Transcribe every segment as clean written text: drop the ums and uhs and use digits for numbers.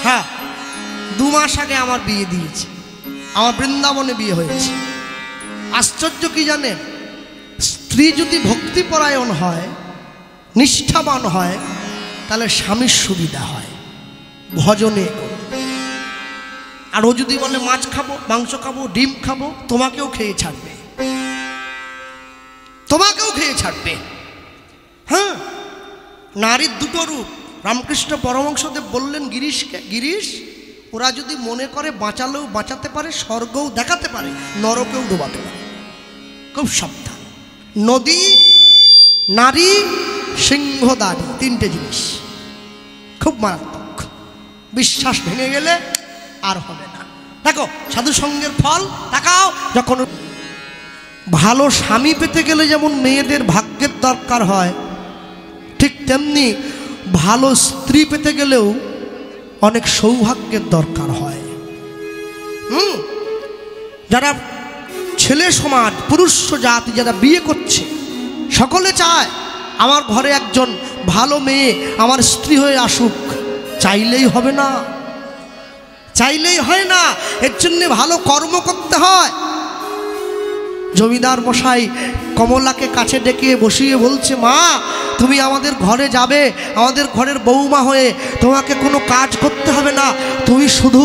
হ্যাঁ, 2 মাস আগে আমার বিয়ে দিয়েছে, আমার বৃন্দাবনে বিয়ে হয়েছে। আশ্চর্য কি জানেন, স্ত্রী যদি ভক্তিপরায়ণ হয়, নিষ্ঠাবান হয়, তাহলে স্বামীর সুবিধা হয় ভজনে। আর ও যদি বলে মাছ খাবো, মাংস খাবো, ডিম খাবো, তোমাকেও খেয়ে ছাড়বে, তোমাকেও খেয়ে ছাড়বে। হ্যাঁ, নারীর 2টো রূপ। রামকৃষ্ণ পরমহংসদেব বললেন গিরিশকে, গিরিশ, ওরা যদি মনে করে বাঁচালেও বাঁচাতে পারে, স্বর্গও দেখাতে পারে, নরকেও ডোবাতে পারে। খুব সাবধান। নদী, নারী, সিংহদারি, 3টে জিনিস খুব মারাত্মক। বিশ্বাস ভেঙে গেলে আর হবে না। দেখো সাধু সঙ্গের ফল তাকাও। যখন ভালো স্বামী পেতে গেলে যেমন মেয়েদের ভাগ্যের দরকার হয়, ঠিক তেমনি ভালো স্ত্রী পেতে গেলেও অনেক সৌভাগ্যের দরকার হয়। যারা ছেলে সমাজ, পুরুষ জাতি যারা বিয়ে করছে, সকলে চায় আমার ঘরে একজন ভালো মেয়ে আমার স্ত্রী হয়ে আসুক। চাইলেই হবে না, চাইলেই হয় না, এর জন্য ভালো কর্ম করতে হয়। জমিদার মশাই কমলাকে কাছে ডেকে বসিয়ে বলছে, মা তুমি আমাদের ঘরে যাবে, আমাদের ঘরের বৌমা হয়ে, তোমাকে কোনো কাজ করতে হবে না, তুমি শুধু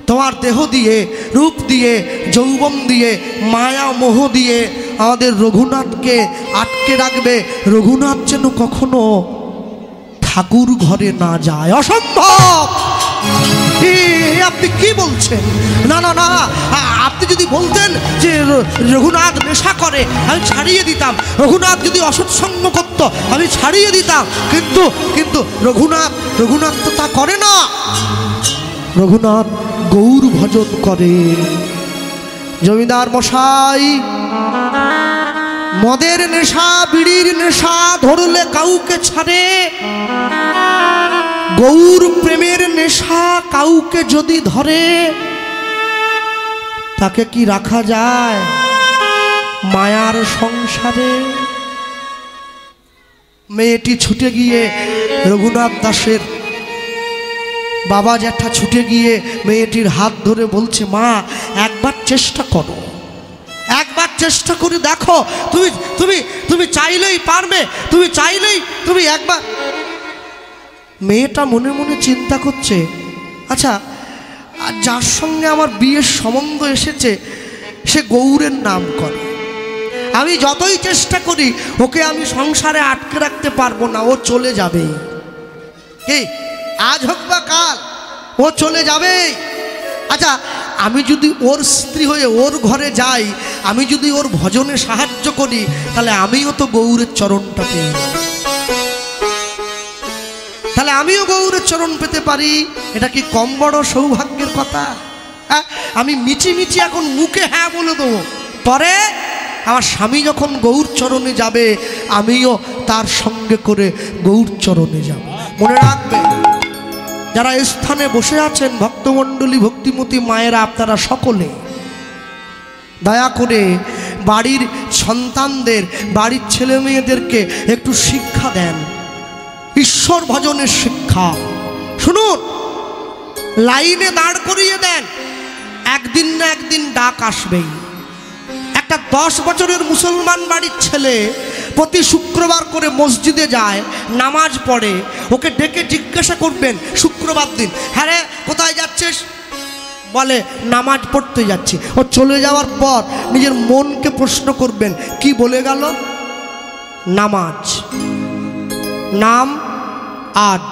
তোমার দেহ দিয়ে, রূপ দিয়ে, যৌবন দিয়ে, মায়া মোহ দিয়ে আমাদের রঘুনাথকে আটকে রাখবে। রঘুনাথ যেন কখনো ঠাকুর ঘরে না যায়। অসম্ভব। আপনি কি বলছেন? না না না, আপনি যদি বলতেন যে রঘুনাথ নেশা করে, আমি ছাড়িয়ে দিতাম। রঘুনাথ যদি অসৎসঙ্গ করত, আমি ছাড়িয়ে দিতাম। কিন্তু রঘুনাথ তো তা করে না। রঘুনাথ গৌর ভজন করে। জমিদার মশাই মদের নেশা, বিড়ির নেশা ধরলে কাউকে ছাড়ে, গৌর প্রেমের নেশা কাউকে যদি ধরে, তাকে কি রাখা যায় মায়ার সংসারে? মেয়েটি ছুটে গিয়ে রঘুনাথ দাসের বাবা জ্যাঠা ছুটে গিয়ে মেয়েটির হাত ধরে বলছে, মা একবার চেষ্টা করো, একবার চেষ্টা করে দেখো, তুমি তুমি তুমি চাইলেই পারবে, তুমি চাইলেই তুমি একবার। মেয়েটা মনে মনে চিন্তা করছে, আচ্ছা যার সঙ্গে আমার বিয়ের সম্বন্ধ এসেছে সে গৌরের নাম করে, আমি যতই চেষ্টা করি ওকে আমি সংসারে আটকে রাখতে পারবো না, ও চলে যাবে। কি আজ হোক বা কাল ও চলে যাবে। আচ্ছা আমি যদি ওর স্ত্রী হয়ে ওর ঘরে যাই, আমি যদি ওর ভজনে সাহায্য করি, তাহলে আমিও তো গৌরের চরণটা পেয়ে যাব, তাহলে আমিও গৌরের চরণ পেতে পারি। এটা কি কম বড় সৌভাগ্যের কথা? হ্যাঁ, আমি মিছি মিছি এখন মুখে হ্যাঁ বলে দেবো, পরে আমার স্বামী যখন গৌর চরণে যাবে, আমিও তার সঙ্গে করে গৌর চরণে যাব। মনে রাখবে, যারা স্থানে বসে আছেন ভক্তমণ্ডলী, ভক্তিমতী মায়েরা, আপনারা সকলে দয়া করে বাড়ির সন্তানদের, বাড়ির ছেলে মেয়েদেরকে একটু শিক্ষা দেন, ঈশ্বর ভজনের শিক্ষা। শুনুন, লাইনে দাঁড় করিয়ে দেন, একদিন না একদিন ডাক আসবেই। একটা 10 বছরের মুসলমান বাড়ির ছেলে প্রতি শুক্রবার করে মসজিদে যায়, নামাজ পড়ে, ওকে ডেকে জিজ্ঞাসা করবেন শুক্রবার দিন, হ্যাঁ রে কোথায় যাচ্ছিস? বলে নামাজ পড়তে যাচ্ছি। ও চলে যাওয়ার পর নিজের মনকে প্রশ্ন করবেন, কি বলে গেল? নামাজ, নাম আজ,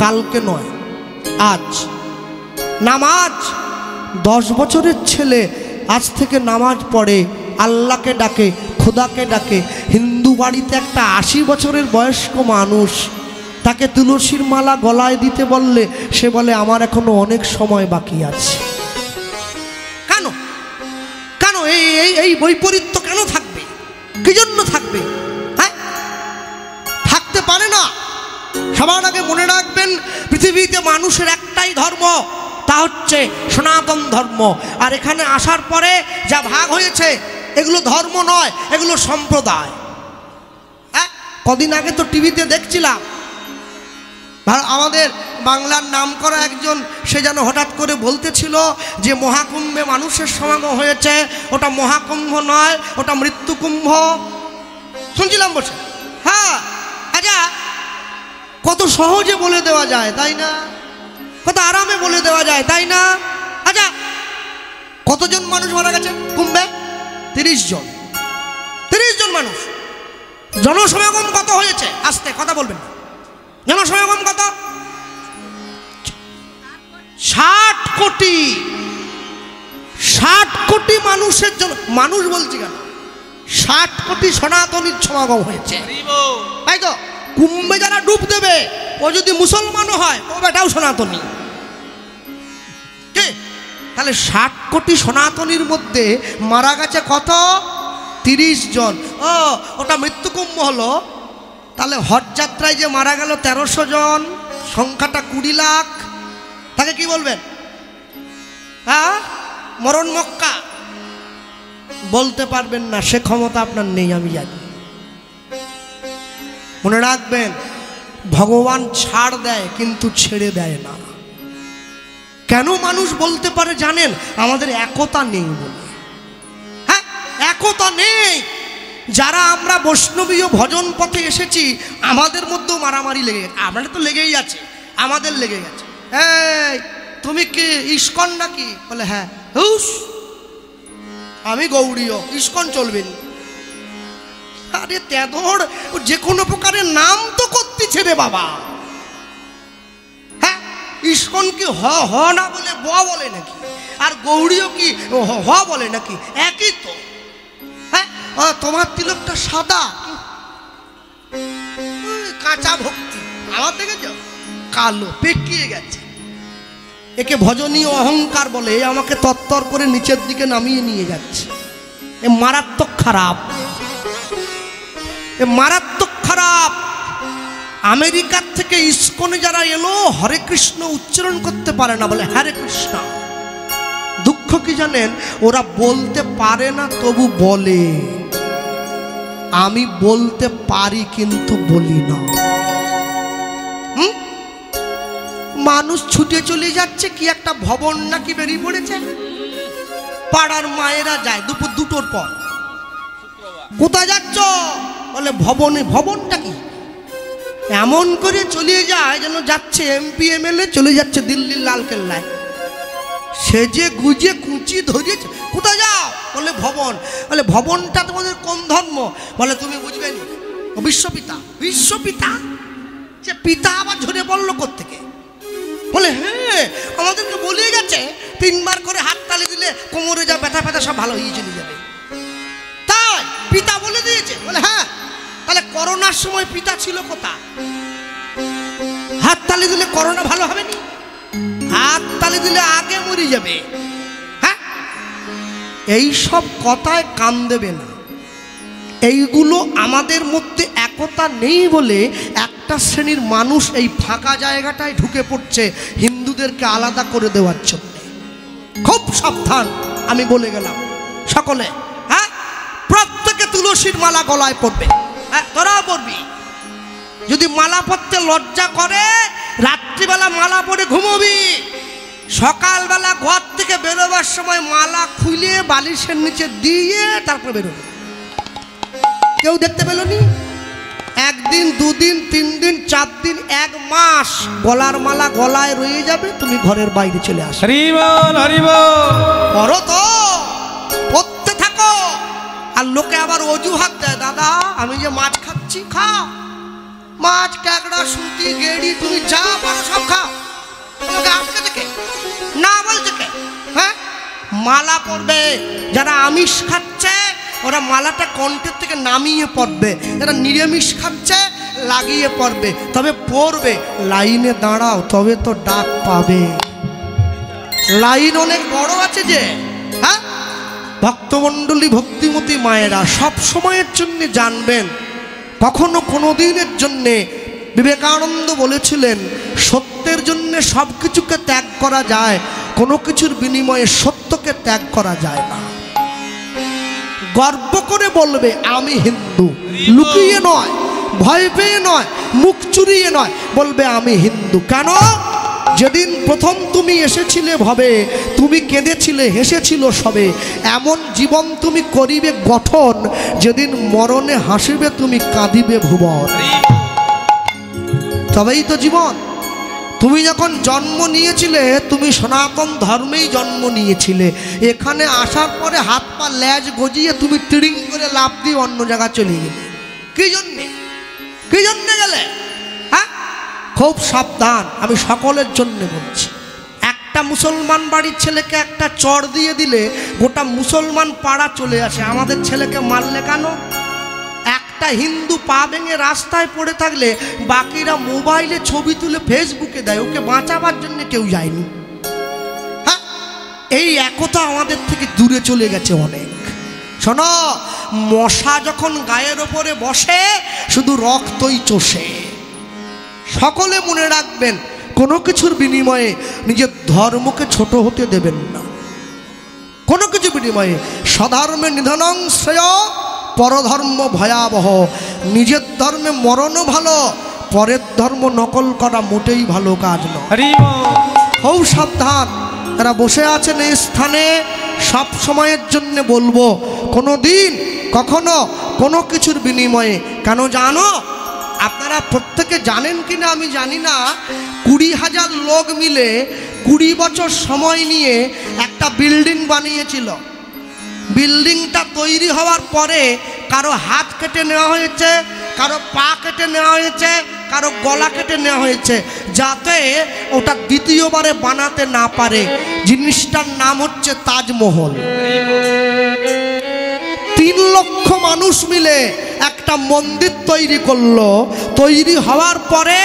কালকে নয়, আজ নামাজ। 10 বছরের ছেলে আজ থেকে নামাজ পড়ে, আল্লাহকে ডাকে, খোদাকে ডাকে। হিন্দু বাড়িতে একটা 80 বছরের বয়স্ক মানুষ, তাকে তুলসীর মালা গলায় দিতে বললে সে বলে আমার এখনো অনেক সময় বাকি আছে। কেন কেন এই বৈপরীত্য কেন থাকবে? কি জন্য থাকবে? হ্যাঁ, থাকতে পারে না। সবার আগে মনে রাখবেন, পৃথিবীতে মানুষের একটাই ধর্ম, তা হচ্ছে সনাতন ধর্ম। আর এখানে আসার পরে যা ভাগ হয়েছে এগুলো ধর্ম নয়, এগুলো সম্প্রদায়। হ্যাঁ, কদিন আগে তো টিভিতে দেখছিলাম, আমাদের বাংলার নাম করা একজন, সে যেন হঠাৎ করে বলতেছিল যে মহাকুম্ভে মানুষের সমাগম হয়েছে, ওটা মহাকুম্ভ নয়, ওটা মৃত্যুকুম্ভ। শুনছিলাম বসে। হ্যাঁ, আচ্ছা, কত সহজে বলে দেওয়া যায় তাই না, কত আরামে বলে দেওয়া যায় তাই না। আচ্ছা, কতজন মানুষ মারা গেছে কুম্ভে? 30 জন। 30 জন মানুষ। জনসমাগম কত হয়েছে? আস্তে কথা বলবেন। জনসমাগম কত? 60 কোটি। 60 কোটি মানুষের জন্য, মানুষ বলছি কেন, 60 কোটি সনাতনীর সমাগম হয়েছে, তাই তো? কুম্ভে যারা ডুব দেবে ও যদি মুসলমানও হয়, ও বেটাও সনাতনী। তাহলে 60 কোটি সনাতনীর মধ্যে মারা গেছে কত? 30 জন। ও, ওটা মৃত্যুকুম্ভ হলো। তাহলে হজযাত্রায় যে মারা গেল 1300 জন, সংখ্যাটা 20 লাখ, তাকে কি বলবেন? হ্যাঁ, মরণ মক্কা বলতে পারবেন না, সে ক্ষমতা আপনার নেই, আমি জানি। মনে রাখবেন, ভগবান ছাড় দেয় কিন্তু ছেড়ে দেয় না। কেন মানুষ বলতে পারে জানেন? আমাদের একতা নেই বলে। হ্যাঁ, একতা নেই। যারা আমরা বৈষ্ণবীয় ভজন পথে এসেছি, আমাদের মধ্যেও মারামারি লেগে গেছে। আমাদের তো লেগেই আছে, আমাদের লেগে গেছে। এই তুমি কি ইস্কন নাকি? বলে হ্যাঁ। হুস, আমি গৌড়ীয়, ইস্কন চলবে না। আরে তেদর, যে কোনো প্রকারের নাম তো করতেছে রে বাবা। হ্যাঁ, ইস্কন কি হ না বলে ব বলে নাকি? আর গৌড়ীয় কি হ বলে নাকি? একই তো। হ্যাঁ, তোমার তিলকটা সাদা, কাঁচা ভক্তি। আমার দেখেছ কালো, পেকিয়ে গেছে। একে ভজনীয় অহংকার বলে। আমাকে তত্তর করে নিচের দিকে নামিয়ে নিয়ে যাচ্ছে। এ মারাত্মক খারাপ, এ মারাত্মক খারাপ। আমেরিকার থেকে ইস্কনে যারা এলো, হরে কৃষ্ণ উচ্চারণ করতে পারে না, বলে হরে কৃষ্ণ। দুঃখ কি জানেন? ওরা বলতে পারে না, তবু বলে। আমি বলতে পারি কিন্তু বলি না। মানুষ ছুটে চলে যাচ্ছে, কি একটা ভবন নাকি বেরিয়ে পড়েছে, পাড়ার মায়েরা যায় দুপুর 2টোর পর। কোথায় যাচ্ছ? বলে ভবনে। ভবনটা কি? এমন করে চলে যায় যেন যাচ্ছে এমপি এমএলএ, চলে যাচ্ছে দিল্লির লালকেল্লায়, সেজে গুজে কুচি ধরিয়েছে। কোথায় যাও? বলে ভবন। বলে ভবনটা তোমাদের কোন ধর্ম? বলে তুমি বুঝবে নি, বিশ্বপিতা। বিশ্বপিতা? সে পিতা আবার ঝরে পড়লো কোত্থেকে? বলে হ্যাঁ, আমাদেরকে বলে গেছে 3 বার করে হাততালি দিলে কোমরে যা ব্যথা ব্যথা সব ভালো হয়ে চলে যাবে। তাই পিতা বলে দিয়েছে? বলে হ্যাঁ। তাহলে করোনার সময় পিতা ছিল কোথায়? হাততালি দিলে করোনা ভালো হবে নি? হাততালি দিলে আগে মরে যাবে। হ্যাঁ, এই সব কথায় কান দেবে না। এইগুলো আমাদের মধ্যে একতা নেই বলে একটা শ্রেণীর মানুষ এই ফাঁকা জায়গাটায় ঢুকে পড়ছে হিন্দুদেরকে আলাদা করে দেওয়ার জন্য। খুব সাবধান, আমি বলে গেলাম সকলে। হ্যাঁ, প্রত্যেকে তুলসীর মালা গলায় পড়বে। হ্যাঁ, তোরাও পড়বি। যদি মালা পড়তে লজ্জা করে, রাত্রিবেলা মালা পরে ঘুমোবি। সকালবেলা ঘর থেকে বেরোবার সময় মালা খুলে বালিশের নিচে দিয়ে তারপর বেরোবে। কেউ দেখতে পেল নি? 1 দিন 2 দিন 3 দিন 4 দিন 1 মাস গলার মালা গলায় রয়ে যাবে, তুমি ঘরের বাইরে চলে আসো। হরি বল, হরি বল করো তো, পড়তে থাকো। আর লোকে আবার অজুহাত দেয়, দাদা আমি যে মাছ খাচ্ছি। খাও মাছ, কাঁকড়া, সুতি, গেড়ি, তুমি যা পারো সব খাও। তোমাকে আটকে দেখে না বলছে কে? হ্যাঁ, মালা পড়বে। যারা আমিষ খাচ্ছে ওরা মালাটা কণ্ঠের থেকে নামিয়ে পড়বে, যারা নিরামিষ খাচ্ছে লাগিয়ে পড়বে। তবে পড়বে, লাইনে দাঁড়াও, তবে তো ডাক পাবে। লাইন অনেক বড় আছে যে। হ্যাঁ, ভক্তমণ্ডলী, ভক্তিমতী মায়েরা সব সময়ের জন্য জানবেন, কখনো কোনো দিনের জন্যে বিবেকানন্দ বলেছিলেন, সত্যের জন্য সব কিছুকে ত্যাগ করা যায়, কোনো কিছুর বিনিময়ে সত্যকে ত্যাগ করা যায় না। গর্ব করে বলবে আমি হিন্দু, লুকিয়ে নয়, ভয় পেয়ে নয়, মুখ চুরিয়ে নয়, বলবে আমি হিন্দু। কেন? যেদিন প্রথম তুমি এসেছিলে ভবে, তুমি কেঁদেছিলে হেসেছিল সবে, এমন জীবন তুমি করিবে গঠন, যেদিন মরণে হাসিবে তুমি কাঁদিবে ভুবন। তবেই তো জীবন। তুমি যখন জন্ম নিয়েছিলে তুমি সনাতন ধর্মেই জন্ম নিয়েছিলে, এখানে আসার পরে হাত পা ল্যাজ গজিয়ে তুমি তিড়িং করে লাফ দিয়ে অন্য জায়গা চলে গেলে। কি জন্যে, কি জন্যে গেলে? হ্যাঁ, খুব সাবধান, আমি সকলের জন্য বলছি। একটা মুসলমান বাড়ির ছেলেকে একটা চড় দিয়ে দিলে গোটা মুসলমান পাড়া চলে আসে, আমাদের ছেলেকে মারলে কেন? একটা হিন্দু পা ভেঙে রাস্তায় পড়ে থাকলে বাকিরা মোবাইলে ছবি তুলে ফেসবুকে দেয়, ওকে বাঁচাবার জন্য কেউ যায়নি। হ্যাঁ, এই একতা আমাদের থেকে দূরে চলে গেছে অনেক। শোনো, মশা যখন গায়ের ওপরে বসে শুধু রক্তই চষে। সকলে মনে রাখবেন, কোনো কিছুর বিনিময়ে নিজের ধর্মকে ছোট হতে দেবেন না। কোনো কিছু বিনিময়ে স্বধর্মে নিধনং শ্রেয়, পরধর্ম ভয়াবহ। নিজের ধর্মে মরণও ভালো, পরের ধর্ম নকল করা মোটেই ভালো কাজ নয়। খুব সাবধান। এরা বসে আছেন এই স্থানে, সব সময়ের জন্য বলবো, কোনো দিন কখনো কোনো কিছুর বিনিময়ে, কেন জানো? আপনারা প্রত্যেকে জানেন কিনা আমি জানি না, 20,000 লোক মিলে 20 বছর সময় নিয়ে একটা বিল্ডিং বানিয়েছিল। বিল্ডিংটা তৈরি হওয়ার পরে কারো হাত কেটে নেওয়া হয়েছে, কারো পা কেটে নেওয়া হয়েছে, কারো গলা কেটে নেওয়া হয়েছে, যাতে ওটা দ্বিতীয়বারে বানাতে না পারে। জিনিসটার নাম হচ্ছে তাজমহল। 3 লক্ষ মানুষ মিলে একটা মন্দির তৈরি করলো। তৈরি হওয়ার পরে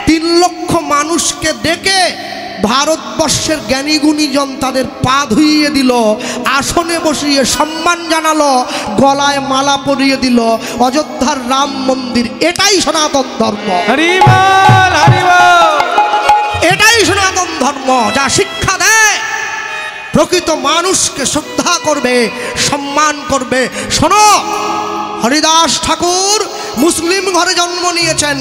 3 লক্ষ মানুষকে ডেকে ভারতবর্ষের জ্ঞানী গুণীজন তাদের পা ধুইয়ে দিল, আসনে বসিয়ে সম্মান জানালো, গলায় মালা পরিয়ে দিল। অযোধ্যার রাম মন্দির। এটাই সনাতন ধর্ম। এটাই সনাতন ধর্ম, যা শিক্ষা দেয় প্রকৃত মানুষকে শ্রদ্ধা করবে, সম্মান করবে। শোনো, হরিদাস ঠাকুর মুসলিম ঘরে জন্ম নিয়েছেন,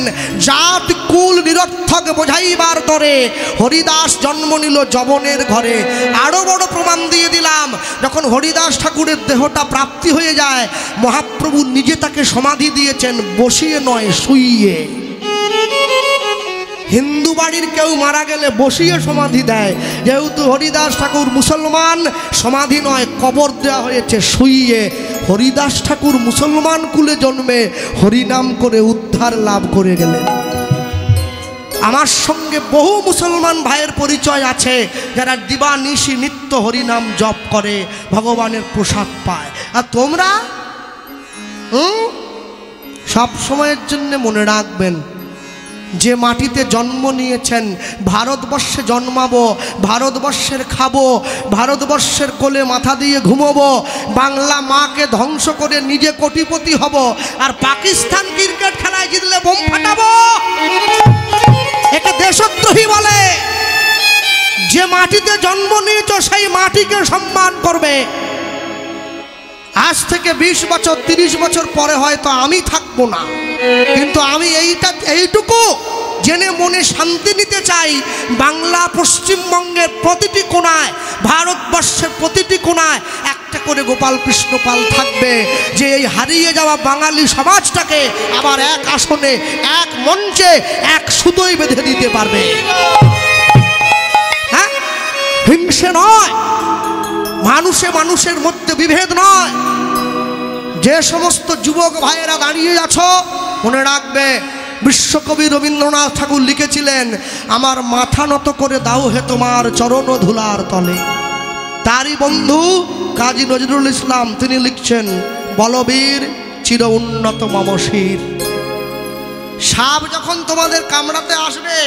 জাত কুল নিরর্থক বোঝাইবার তরে হরিদাস জন্ম নিল যবনের ঘরে। আরো বড় প্রমাণ দিয়ে দিলাম, যখন হরিদাস ঠাকুরের দেহটা প্রাপ্তি হয়ে যায়, মহাপ্রভু নিজে তাকে সমাধি দিয়েছেন, বসিয়ে নয় শুইয়ে। হিন্দু বাড়ির কেউ মারা গেলে বসিয়ে সমাধি দেয়, যেহেতু হরিদাস ঠাকুর মুসলমান, সমাধি নয় কবর দেওয়া হয়েছে শুইয়ে। হরিদাস ঠাকুর মুসলমান কুলে জন্মে হরিনাম করে উদ্ধার লাভ করে গেলেন। আমার সঙ্গে বহু মুসলমান ভাইয়ের পরিচয় আছে, যারা দিবানিশি নিত্য হরিনাম জপ করে, ভগবানের প্রসাদ পায়। আর তোমরা সব সময়ের জন্য মনে রাখবেন, যে মাটিতে জন্ম নিয়েছেন, ভারতবর্ষে জন্মাবো, ভারতবর্ষের খাবো, ভারতবর্ষের কোলে মাথা দিয়ে ঘুমোবো, বাংলা মাকে ধ্বংস করে নিজে কোটিপতি হব, আর পাকিস্তান ক্রিকেট খেলায় জিতলে বোম ফাটাবো। একে দেশদ্রোহী বলে। যে মাটিতে জন্ম নিয়েছ সেই মাটিকে সম্মান করবে। আজ থেকে 20 বছর 30 বছর পরে হয়তো আমি থাকবো না, কিন্তু আমি এইটুকু জেনে মনে শান্তি নিতে চাই, বাংলা পশ্চিমবঙ্গের প্রতিটি কোণায়, ভারতবর্ষের প্রতিটি কোণায় একটা করে গোপাল কৃষ্ণ পাল থাকবে, যে এই হারিয়ে যাওয়া বাঙালি সমাজটাকে আবার এক আসনে, এক মঞ্চে, এক সুতোয় বেঁধে দিতে পারবে। হ্যাঁ, হিংসে নয়, মানুষে মানুষের মধ্যে বিভেদ নয়। যে সমস্ত যুবক ভাইয়েরা দাঁড়িয়ে আছো, মনে রাখবে, বিশ্বকবি রবীন্দ্রনাথ ঠাকুর লিখেছিলেন, আমার মাথা নত করে দাও হে তোমার চরণ ধুলার তলে। তারই বন্ধু কাজী নজরুল ইসলাম, তিনি লিখছেন, বলবীর চির উন্নত মমশির। সাপ যখন তোমাদের কামড়াতে আসবে,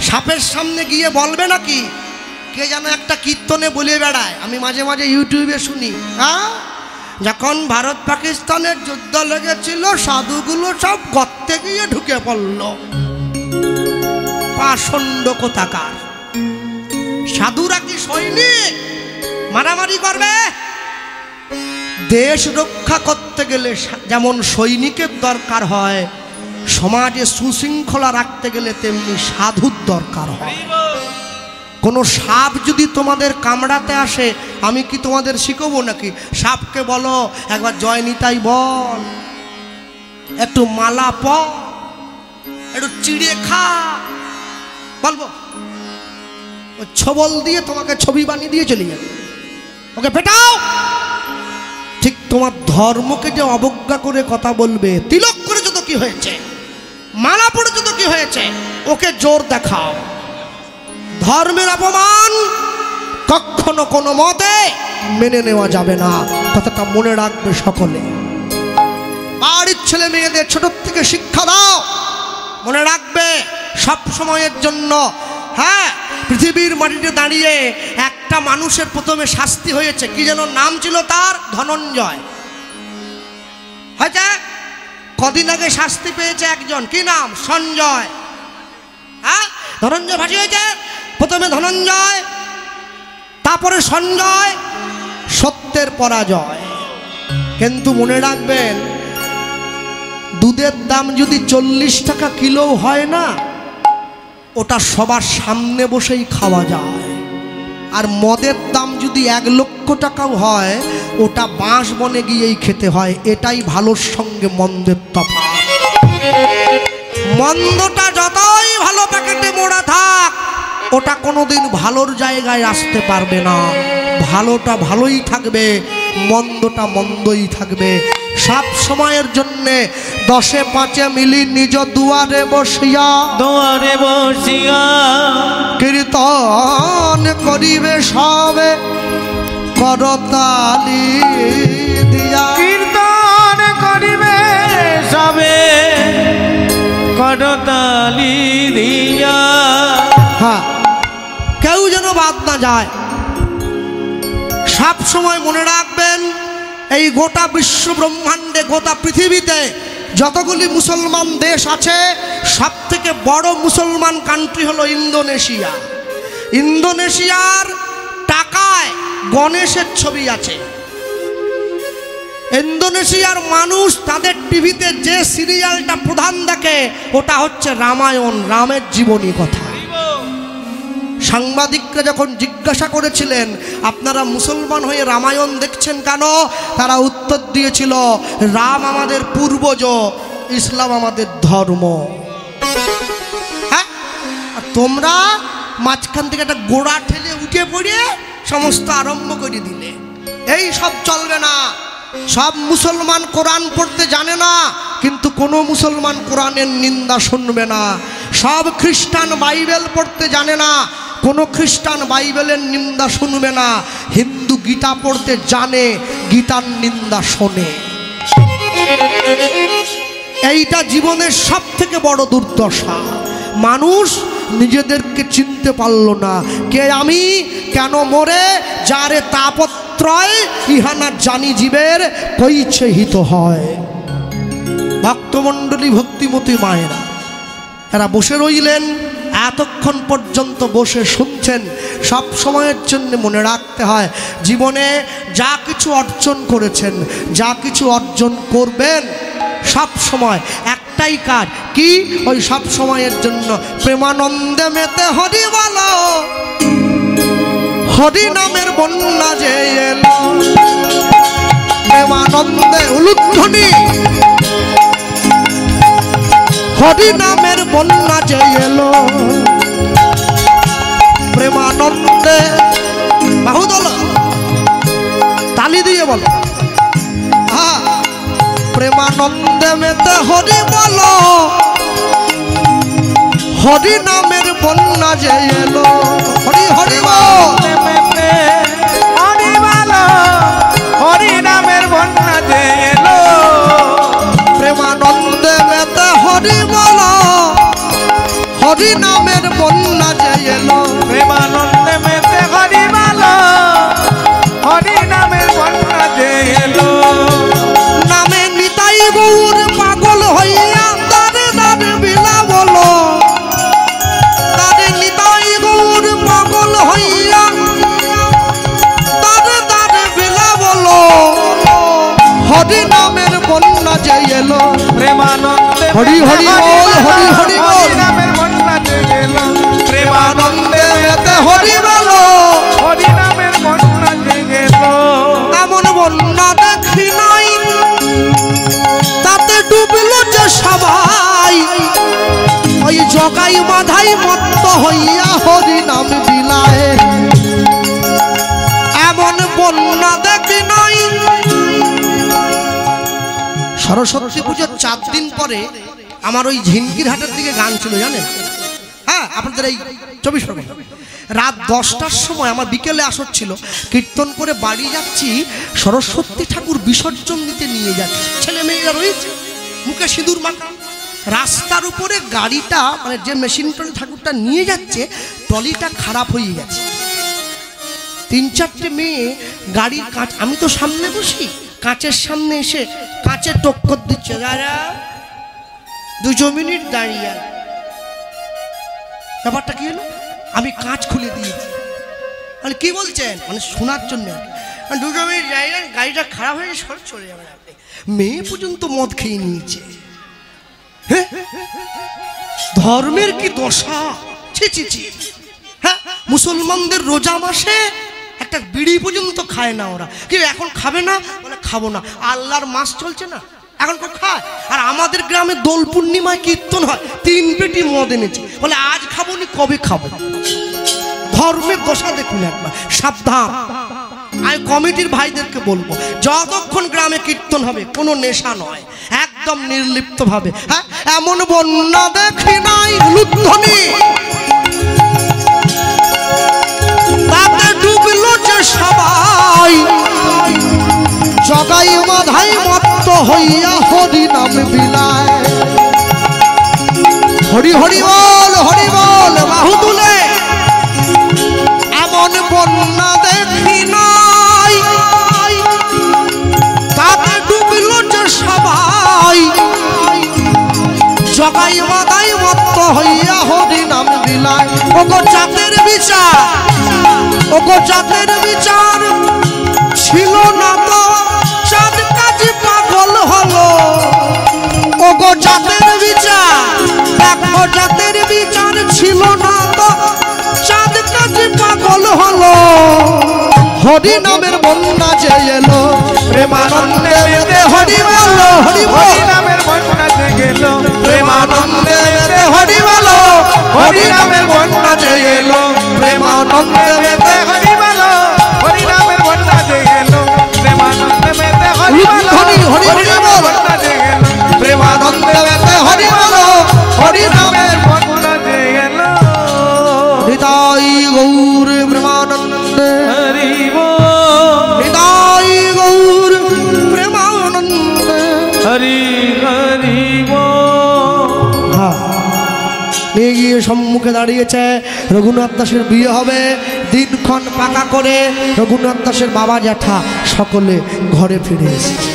সাপের সামনে গিয়ে বলবে নাকি? কে যেন একটা কীর্তনে বলে বেড়ায়, আমি মাঝে মাঝে ইউটিউবে শুনি, হ্যাঁ, যখন ভারত পাকিস্তানের যুদ্ধ লেগেছিল, সাধুগুলো সব গর্তে গিয়ে ঢুকে পড়ল। পাষণ্ড কোথাকার! সাধুরা কি সৈনিক মারামারি করবে? দেশ রক্ষা করতে গেলে যেমন সৈনিকের দরকার হয়, সমাজে সুশৃঙ্খলা রাখতে গেলে তেমনি সাধুর দরকার হয়। কোনো সাপ যদি তোমাদের কামড়াতে আসে, আমি কি তোমাদের শিখবো নাকি? সাপকে বলো একবার জয় নিতাই বল, একটু মালা প, একটু চিড়ে খা, বলবো? ছবল দিয়ে তোমাকে ছবি বানিয়ে দিয়ে চলে যাবে, ওকে পেটাও। ঠিক তোমার ধর্মকে যে অবজ্ঞা করে কথা বলবে, তিলক করেছো তো কি হয়েছে, মালা পড়েছো তো কি হয়েছে, ওকে জোর দেখাও। ধর্মের অপমান কখনো কোনো মতে মেনে নেওয়া যাবে না, কথাটা মনে রাখবে সকলে। বাড়ির ছেলে মেয়েদের ছোট থেকে শিক্ষা দাও, মনে রাখবে সব সময়ের জন্য। হ্যাঁ, পৃথিবীর মাটিতে দাঁড়িয়ে একটা মানুষের প্রথমে শাস্তি হয়েছে, কি যেন নাম ছিল তার, ধনঞ্জয়। হয়েছে কদিন আগে শাস্তি পেয়েছে একজন, কি নাম, সঞ্জয়। হ্যাঁ, ধনঞ্জয় ফাঁসি হয়েছে, প্রথমে ধনঞ্জয়, তারপরে সঞ্জয়, সত্যের পরাজয়। কিন্তু মনে রাখবেন, দুধের দাম যদি 40 টাকা কিলো হয় না, ওটা সবার সামনে বসেই খাওয়া যায়। আর মদের দাম যদি 1 লক্ষ টাকাও হয়, ওটা বাঁশ বনে গিয়েই খেতে হয়। এটাই ভালোর সঙ্গে মন্দের তফাৎ। মন্দটা যতই ভালো প্যাকেটে মোড়া থাক, ওটা কোনোদিন ভালোর জায়গায় আসতে পারবে না। ভালোটা ভালোই থাকবে, মন্দটা মন্দই থাকবে। সব সময়ের জন্যে 10 5 মিলি নিজ দুয়ারে বসিয়া, দুয়ারে বসিয়া কীর্তন করিবে সবে করতালি দিয়া, কীর্তন করিবে সবে করতালি দিয়া। হ্যাঁ, কেউ যেন বাদ না যায়। সব সময় মনে রাখবেন, এই গোটা বিশ্ব ব্রহ্মাণ্ডে, গোটা পৃথিবীতে যতগুলি মুসলমান দেশ আছে, সব থেকে বড় মুসলমান কান্ট্রি হলো ইন্দোনেশিয়া। ইন্দোনেশিয়ার টাকায় গণেশের ছবি আছে। ইন্দোনেশিয়ার মানুষ তাদের টিভিতে যে সিরিয়ালটা প্রধান দেখে, ওটা হচ্ছে রামায়ণ, রামের জীবনী কথা। সাংবাদিকরা যখন জিজ্ঞাসা করেছিলেন, আপনারা মুসলমান হয়ে রামায়ণ দেখছেন কেন, তারা উত্তর দিয়েছিল, রাম আমাদের পূর্বজ, ইসলাম আমাদের ধর্ম। হ্যাঁ, আর তোমরা মাঝখান থেকে একটা গোড়া ঠেলে উঠে পড়ে সমস্ত আরম্ভ করে দিলে। এই সব চলবে না। সব মুসলমান কোরআন পড়তে জানে না, কিন্তু কোনো মুসলমান কোরআনের নিন্দা শুনবে না। সব খ্রিস্টান বাইবেল পড়তে জানে না, কোনো খ্রিস্টান বাইবেলের নিন্দা শুনবে না। হিন্দু গীতা পড়তে জানে, গীতার নিন্দা শোনে। এইটা জীবনের সব থেকে বড় দুর্দশা। মানুষ নিজেদেরকে চিনতে পারল না, কে আমি, কেন মোরে, যারে তাপত্রয় ইহানা জানি জীবের কইছে হিত হয়। ভক্তমণ্ডলী, ভক্তিমতী মায়েরা, এরা বসে রইলেন, এতক্ষণ পর্যন্ত বসে শুনছেন। সব সময়ের জন্য মনে রাখতে হয়, জীবনে যা কিছু অর্জন করেছেন, যা কিছু অর্জন করবেন, সব সময় একটাই কাজ, কি, ওই সব সময়ের জন্য প্রেমানন্দে মেতে হরি বলো, হরি নামের বন্যা যে এলো, প্রেমানন্দে উলুধ্বনি, হরি নামের বন্যা যে এলো, প্রেমানন্দে, বাহুদল তালি দিয়ে বলো, হ্যাঁ, প্রেমানন্দে মেতে হরি বলো, হরি নামের বন্যা যে এলো, হরি হরি বল, হরি বলো, হরি নামের বন্যা যে এলো, প্রেমানন্দে মেতে হরি বলো, হরি নামের বন্যা যে এলো, প্রেমানন্দে মেতে হরি বলো, হরি নামের বন্যা যে এলো। নামে নিতাই গৌর পাগল হইয়া দারে দারে বিলা বলো, দারে নিতাই গৌর পাগল হইয়া দারে দারে বিলা বলো, হরি নামের বন্যা যে এলো, প্রেমানন্দে হরি হরি বল, হরি হরি বল, নামের বন্যা যে এলো, প্রেমানন্দে মেতে হরি মত্ত হইয়া হরি নাম বিলায়, এমন বন্যা দেখি নাই। সরস্বতী পুজোর 4 দিন পরে আমার ওই ঝিনকির হাটের দিকে গান ছিল জানেন। হ্যাঁ, আপনাদের এই 24 পরগনা রাত 10টার সময় আমার বিকেলে আসর ছিল, কীর্তন করে বাড়ি যাচ্ছি, সরস্বতী ঠাকুর বিসর্জন দিতে নিয়ে যাচ্ছে, ছেলে মেয়েরা রয়েছে, মুখে সিঁদুর মাখা। রাস্তার উপরে গাড়িটা, মানে যে মেশিন ট্রলি ঠাকুরটা নিয়ে যাচ্ছে, ট্রলিটা খারাপ হয়ে গেছে। 3-4টে মেয়ে গাড়ির কাঁচ, আমি তো সামনে বসি, কাঁচের সামনে এসে কাঁচে টক্কর দিচ্ছে, দাদা 2 মিনিট দাঁড়িয়ে। ব্যাপারটা কি হলো, আমি কাঁচ খুলে দিয়েছি। মানে কি বলছেন, মানে শোনার জন্য 2 মিনিট দাঁড়িয়ে, গাড়িটা খারাপ হয়ে সর চলে যাবেন আপনি। মেয়ে পর্যন্ত মদ খেয়ে নিয়েছে। ধর্মের কি দশা, ছি ছি ছি। হ্যাঁ, মুসলমানদের রোজা মাসে একটা বিড়ি পর্যন্ত খায় না ওরা। কি এখন খাবে না, মানে খাবো না, আল্লাহর মাস চলছে না, এখন কেউ খায়। আর আমাদের গ্রামে দোল পূর্ণিমায় কীর্তন হয়, 3 পেটি মদ এনেছে, বলে আজ খাবো নি কবে খাবো। ধর্মের দশা দেখুন একবার, সাবধান। আমি কমিটির ভাইদেরকে বলবো, যতক্ষণ গ্রামে কীর্তন হবে কোনো নেশা নয়, একদম নির্লিপ্ত ভাবে। হ্যাঁ, এমন বন্যা দেখি নাই, লুধ্বনি তাতে ডুবলো যে সবাই, জগাই মাধাই মত্ত হইয়া হরি নাম বিলায়। হরি হরি বল, হরি বল, বাহু তুলে। এমন বন্যা দেখি নাই, তাতে ডুবলো যে সবাই, জগাই মাধাই মত্ত হইয়া হরি নাম বিলায়। ওগো জাতের বিচার, ওগো জাতের বিচার ছিল না তো, চাঁদ কাজী পাগল হলো। ওগো জাতের বিচার, দেখো জাতের বিচার ছিল না তো, চাঁদ কাজী পাগল হলো। হরি নামের বন্যা যে এলো, প্রেমানন্দে হরি বল, হরি বল। হরি নামের বন্যা যে গেল, প্রেমানন্দে হরি বল, হরি নামের বন্যা যে এলো, প্রেমানন্দে হরি বলো। হরি নামের বন্যা যে গেল, প্রেমানন্দে মেতে হরি বলো। হরি হরি হরি বল, বন্যা যে গেল, প্রেমানন্দে হরি বল, হরি নামের বন্যা যে গেল। হৃদয় গৌর প্রেমানন্দে, হরি বল। হৃদয় গৌর প্রেমানন্দে। হরি হরি বল। হ্যাঁ, নিয়ে গিয়ে সম্মুখে দাঁড়িয়েছে, রঘুনাথ দাসের বিয়ে হবে, দিনক্ষণ পাকা করে রঘুনাথ দাসের বাবা জ্যাঠা সকলে ঘরে ফিরে এসেছে।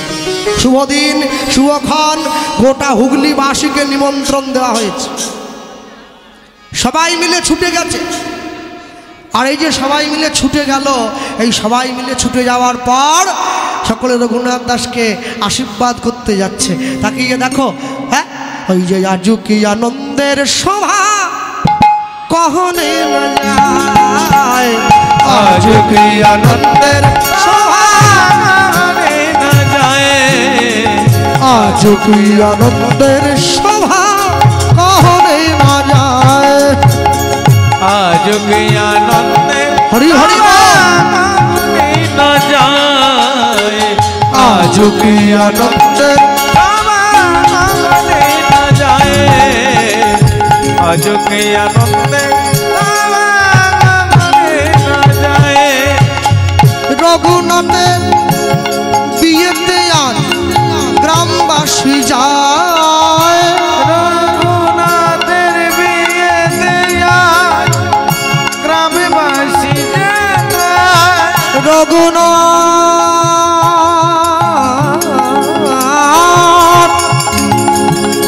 শুভ দিন, শুভক্ষণ, গোটা হুগলিবাসীকে নিমন্ত্রণ দেওয়া হয়েছে, সবাই মিলে ছুটে গেছে। আর এই যে সবাই মিলে ছুটে গেল, এই সবাই মিলে ছুটে যাওয়ার পর সকলে রঘুনাথ দাসকে আশীর্বাদ করতে যাচ্ছে। তাকিয়ে দেখো, হ্যাঁ, ওই যে আজু কি আনন্দের সভা কহনে না যায়, আজ কি আনন্দের সভা না যায়, আজ কি আনন্দের সভা কহনে না যায়। আজ কি আনন্দে হরি হরি বল, না যায়, আজ কি আনন্দের না যায়, আজ কি আনন্দে না যায়। রঘুনাথের বিয়েতে আজ গ্রামবাসী যায়, রঘুনাথের বিয়েতে আজ গ্রামবাসী যায়,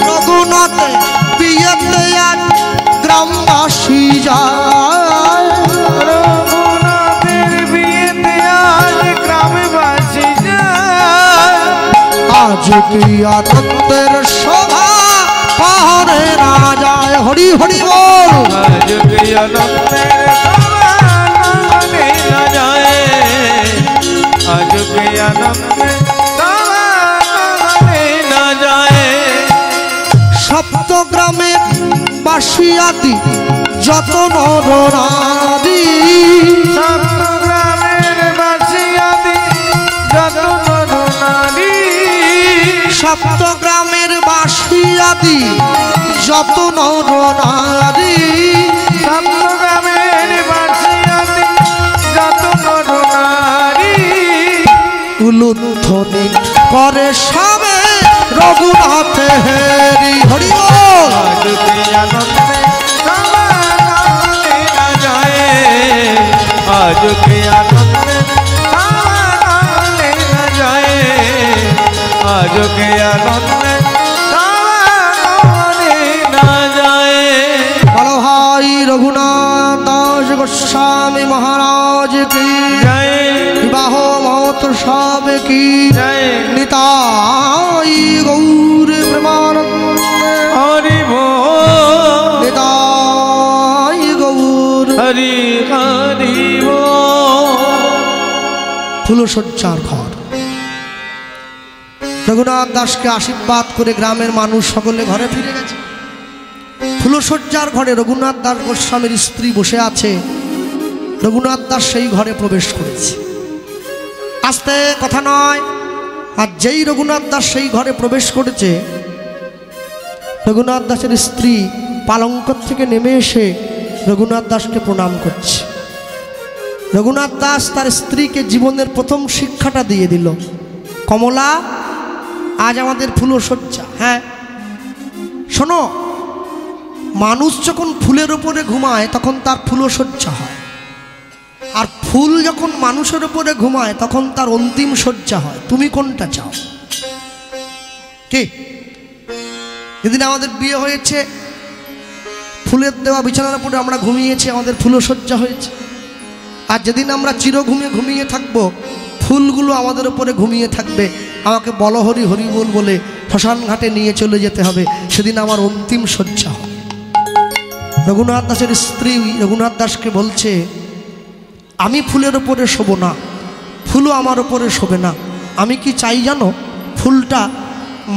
রঘুনাথের বিয়েতে আজ গ্রামবাসী যায়, রঘুনাথের বিয়েতে আজ গ্রামবাসী যায়। আজ কি আনন্দের সভা পাহাড়ে না যায়। হরি হরি বল, আজ কি আনন্দের সভা না যায়, আজ কি আনন্দের সভা না যায়। সপ্তগ্রামের বাসী আদি যত নর নারী, সপ্তগ্রামের বাসী আদি যত নর নারী, সপ্তগ্রামের বাসী আদি যত নর নারী, সপ্তগ্রামের বাসী আদি যত নর নারী, উলুধ্বনি করে সবে রঘুনাথে হেরি। হরি বল। আজকে আনন্দে সবাই না যায়, আজকে আনন্দে সবাই না যায়, আজকে আনন্দে সবাই না যায়। বলো ভাই রঘুনাথ দাস গোস্বামী মহারাজ কি জয় বিবাহ মহোৎসব কি জয় নিতাই গৌর প্রেমানন্দে, হরি বল, নিতাই গৌর। হরি হরি বল। ফুলশয্যার ঘর। রঘুনাথ দাসকে আশীর্বাদ করে গ্রামের মানুষ সকলে ঘরে ফিরে গেছে। ফুলশয্যার ঘরে রঘুনাথ দাস গোস্বামীর স্ত্রী বসে আছে। রঘুনাথ দাস সেই ঘরে প্রবেশ করেছে। আস্তে কথা নয়। আর যেই রঘুনাথ দাস সেই ঘরে প্রবেশ করেছে, রঘুনাথ দাসের স্ত্রী পালঙ্ক থেকে নেমে এসে রঘুনাথ দাসকে প্রণাম করছে। রঘুনাথ দাস তার স্ত্রীকে জীবনের প্রথম শিক্ষাটা দিয়ে দিল, কমলা আজ আমাদের ফুলশয্যা। হ্যাঁ শোনো, মানুষ যখন ফুলের উপরে ঘুমায় তখন তার ফুলশয্যা হয়, আর ফুল যখন মানুষের উপরে ঘুমায় তখন তার অন্তিম শয্যা হয়। তুমি কোনটা চাও? কি যেদিন আমাদের বিয়ে হয়েছে ফুলের দেওয়া বিছানার উপরে আমরা ঘুমিয়েছি, আমাদের ফুলশয্যা হয়েছে। আর যেদিন আমরা চিরঘুমে ঘুমিয়ে থাকবো, ফুলগুলো আমাদের উপরে ঘুমিয়ে থাকবে। আমাকে বল হরি হরি বল বলে শ্মশান ঘাটে নিয়ে চলে যেতে হবে, সেদিন আমার অন্তিম শয্যা হবে। রঘুনাথ দাসের স্ত্রী রঘুনাথ দাসকে বলছে, আমি ফুলের ওপরে শোব না, ফুলও আমার ওপরে শোবে না। আমি কি চাই জানো? ফুলটা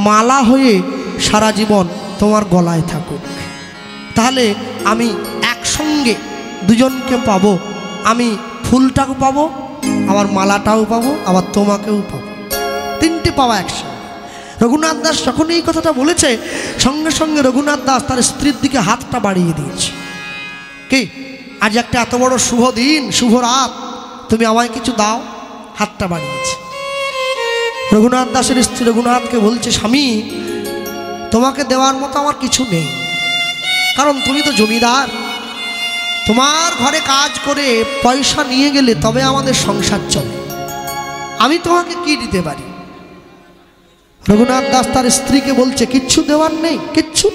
মালা হয়ে সারা জীবন তোমার গলায় থাকুক। তাহলে আমি একসঙ্গে দুজনকে পাবো, আমি ফুলটাও পাবো, আবার মালাটাও পাবো, আবার তোমাকেও পাবো, তিনটে পাওয়া একসঙ্গে। রঘুনাথ দাস যখন এই কথাটা বলেছে, সঙ্গে সঙ্গে রঘুনাথ দাস তার স্ত্রীর দিকে হাতটা বাড়িয়ে দিয়েছে। কি আজ একটা এত বড় শুভ দিন, শুভ রাত, তুমি আমায় কিছু দাও। হাতটা বাড়িয়েছে। রঘুনাথ দাসের স্ত্রী রঘুনাথকে বলছে, স্বামী তোমাকে দেওয়ার মতো আমার কিছু নেই, কারণ তুমি তো জমিদার। তোমার ঘরে কাজ করে পয়সা নিয়ে গেলে তবে আমাদের সংসার চলে, আমি তোমাকে কি দিতে পারি? রঘুনাথ দাস তার স্ত্রীকে বলছে, কিচ্ছু দেওয়ার নেই? কিচ্ছু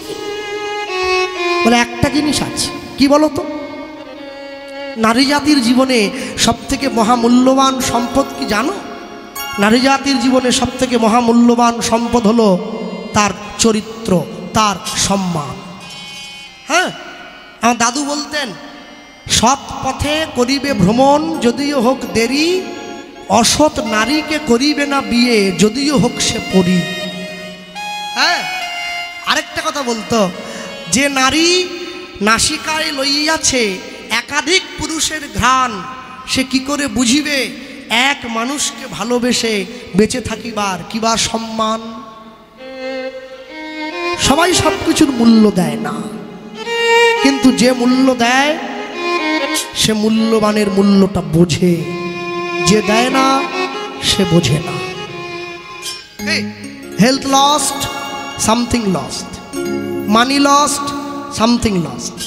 বলে একটা জিনিস আছে। কি বলো তো? নারী জাতির জীবনে সবথেকে মহামূল্যবান সম্পদ কি জানো? নারী জাতির জীবনে সবথেকে মহামূল্যবান সম্পদ হলো তার চরিত্র, তার সম্মান। হ্যাঁ, আমার দাদু বলতেন, সৎ পথে করিবে ভ্রমণ যদিও হোক দেরি, অসৎ নারীকে করিবে না বিয়ে যদিও হোক সে পরি। হ্যাঁ, আরেকটা কথা বলতো, যে নারী নাসিকায় লইয়াছে একাধিক পুরুষের ঘ্রাণ, সে কি করে বুঝিবে এক মানুষকে ভালোবেসে বেঁচে থাকিবার কিবা সম্মান? সবাই সব কিছুর মূল্য দেয় না, কিন্তু যে মূল্য দেয় সে মূল্যবানের মূল্যটা বোঝে, যে দেয় না সে বোঝে না। Health lost, something lost, money lost, something lost,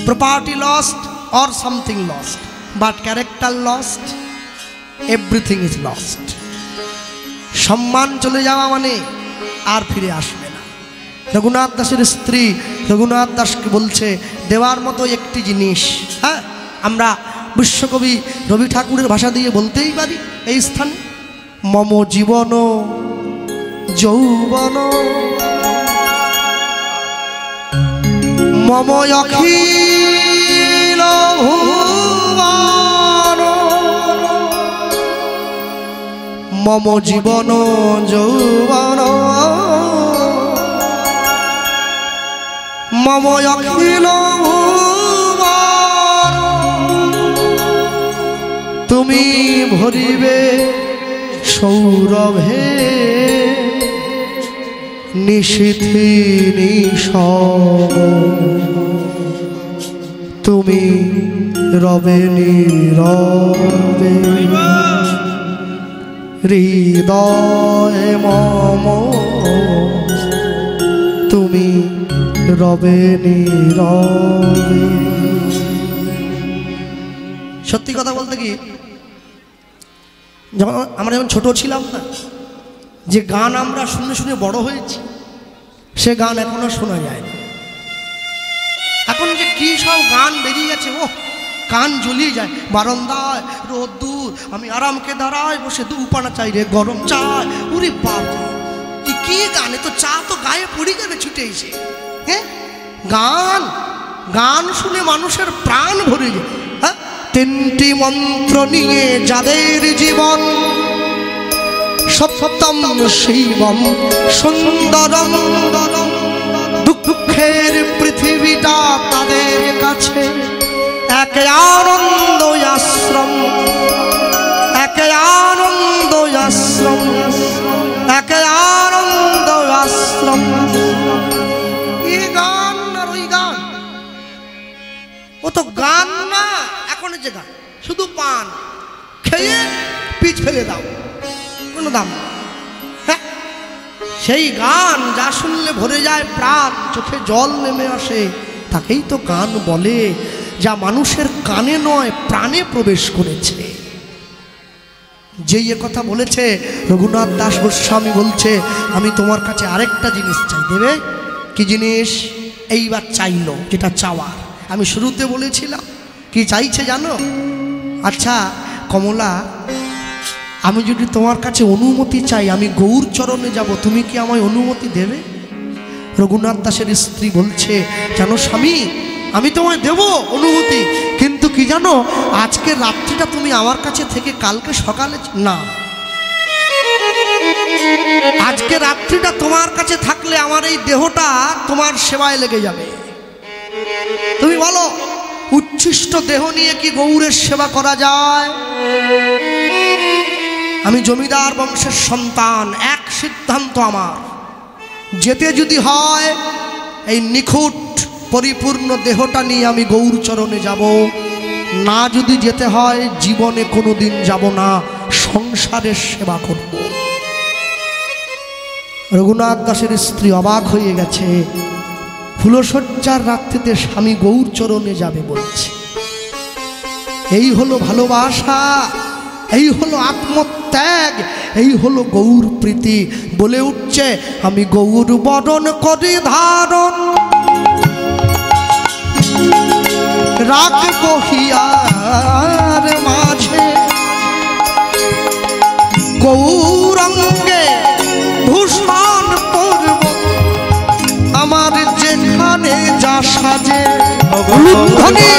property lost or something lost, but character lost, everything is lost. সম্মান চলে যাওয়া মানে আর ফিরে আসবে না। রঘুনাথ দাসের স্ত্রী রঘুনাথ দাসকে বলছে, দেওয়ার মতো একটি জিনিস। হ্যাঁ, আমরা বিশ্বকবি রবি ঠাকুরের ভাষা দিয়ে বলতেই পারি এই স্থানে, মম জীবন যৌবন মম অখিল ভুবন, মম জীবন যৌবন মম অখিল ভুবন তুমি ভরিবে সৌরভে নিশীথি নিশব তুমি রবে নীরবে হৃদয় মম তুমি রবে নীরবে। সত্যি কথা বলতে কি, যখন আমরা যখন ছোট ছিলাম না, যে গান আমরা শুনে শুনে বড় হয়েছি, সে গান এখনো শোনা যায় না। এখন যে কি সব গান বেরিয়ে গেছে, ও কান জ্বলিয়ে যায়। বারান্দায় রোদ্দুর, আমি আরামকে দাঁড়ায় বসে দু পানা চাই রে গরম চাই। উরি বাপ, কি গানে তো চা তো গায়ে পড়ে যাবে ছুটে এসে। হ্যাঁ, গান গান শুনে মানুষের প্রাণ ভরে যায়। হ্যাঁ, তিনটি মন্ত্র নিয়ে যাদের জীবন, সত্যম শিবম সুন্দরম, দুঃখের পৃথিবীটা তাদের কাছে এক আনন্দ আশ্রম, এক আনন্দ আশ্রম, এক আনন্দ আশ্রম। এই গান আর ওই গান, ও তো গান না, এখন যে গান শুধু পান খেয়ে পিচ ফেলে দাও, কোনো দাম। হ্যাঁ, সেই গান যা শুনলে ভরে যায় প্রাণ, চোখে জল নেমে আসে, তাকেই তো গান বলে, যা মানুষের কানে নয় প্রাণে প্রবেশ করেছে। যেই কথা বলেছে রঘুনাথ দাস গোস্বামী বলছে, আমি তোমার কাছে আরেকটা জিনিস চাই। দেবে? কি জিনিস? এইবার চাইলো যেটা চাওয়ার। আমি শুরুতে বলেছিলাম কি চাইছে জানো? আচ্ছা কমলা, আমি যদি তোমার কাছে অনুমতি চাই, আমি গৌর চরণে যাব, তুমি কি আমায় অনুমতি দেবে? রঘুনাথ দাসের স্ত্রী বলছে, জানো স্বামী, আমি তোমায় দেব অনুমতি, কিন্তু কি জানো, আজকে রাত্রিটা তুমি আমার কাছে থেকে কালকে সকালে না, আজকে রাত্রিটা তোমার কাছে থাকলে আমার এই দেহটা তোমার সেবায় লেগে যাবে। তুমি বলো, উচ্ছিষ্ট দেহ নিয়ে কি গৌরের সেবা করা যায়? আমি জমিদার বংশের সন্তান, এক সিদ্ধান্ত আমার, যেতে যদি হয় এই নিখুঁত পরিপূর্ণ দেহটা নিয়ে আমি গৌর চরণে যাব, না যদি যেতে হয় জীবনে কোনোদিন যাব না, সংসারের সেবা করব। রঘুনাথ দাসের স্ত্রী অবাক হয়ে গেছে, ফুলশয্যার রাত্রিতে স্বামী গৌর চরণে যাবে বলছে। এই হলো ভালোবাসা, এই হলো আত্মত্যাগ, এই হলো গৌর প্রীতি। বলে উঠছে, আমি গৌর বরণ করি ধারণ, রাখবো হিয়ার মাঝে, গৌরাঙ্গে ভূষণ পরব, আমার যেখানে যা সাজে। ধ্বনি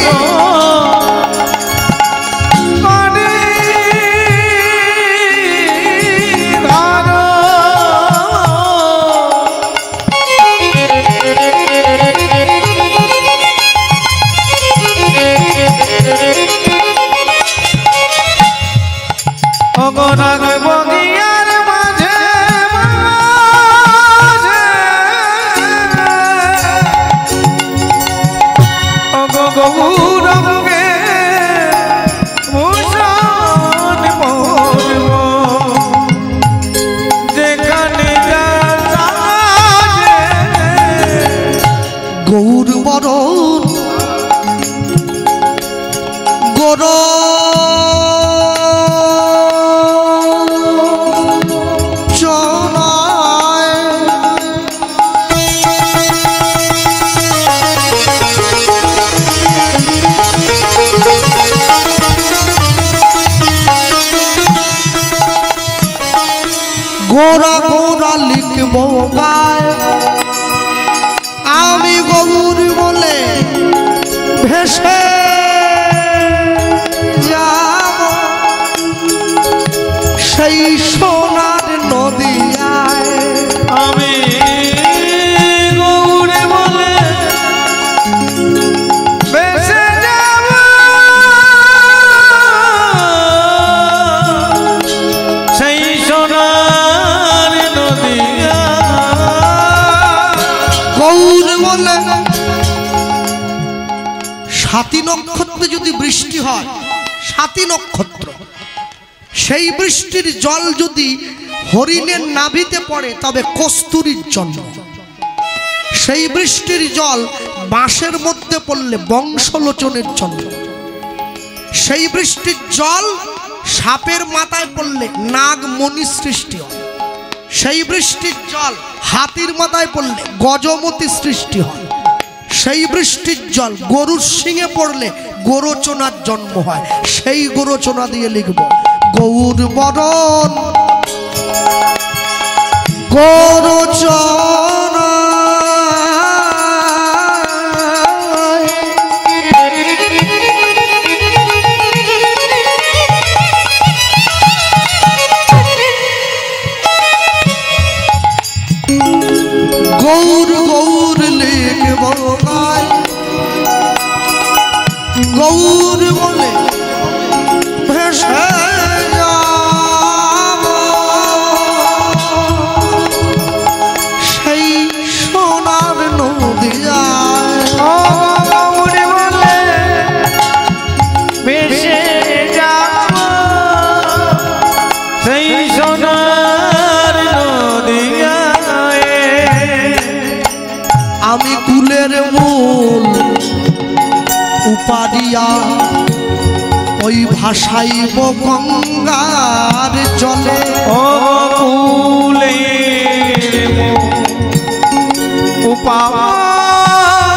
গৌর বরণ গৌর গোরা গোরা লিখব গায়, আমি গৌর বলে ভেসে যাব সেই সোনার নদিয়ায়। আমি গৌর বলে স্বাতী নক্ষত্র, সেই বৃষ্টির জল যদি হরিণের নাভিতে পড়ে তবে কস্তুরীর জন্ম। সেই বৃষ্টির জল বাঁশের মধ্যে পড়লে বংশলোচনের জন্য। সেই বৃষ্টির জল সাপের মাথায় পড়লে নাগমণি সৃষ্টি হয়। সেই বৃষ্টির জল হাতির মাথায় পড়লে গজমতি সৃষ্টি হয়। সেই বৃষ্টির জল গরুর শিঙে পড়লে গোরচনার জন্ম হয়। সেই গোরচনা দিয়ে লিখব গৌর বরণ গোরচনা। গৌর গৌর লিখব গৌর বলে ভেসে যাব সেই সোনার নদিয়ায়। গৌর বলে ভেসে যাব সেই সোনার নদিয়ায়। আমি কুলের মূল উপাদিয়া ওই ভাষাইব গঙ্গার জলে। ও কুলের উপাদিয়া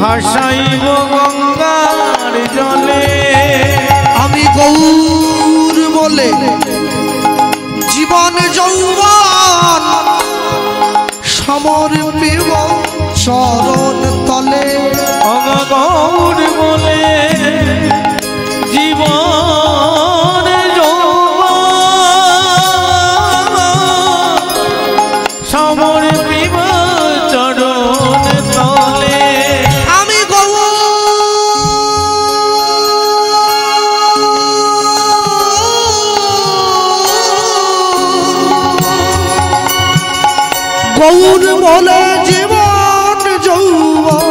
ভাষাইব গঙ্গার জলে। আমি গৌর বলে জীবন যৌবন সমর্পিব চরণ তলে। গৌর বলে জীবন সমর্পিব চরণ তলে। আমি গৌর বলে জীবন যৌবন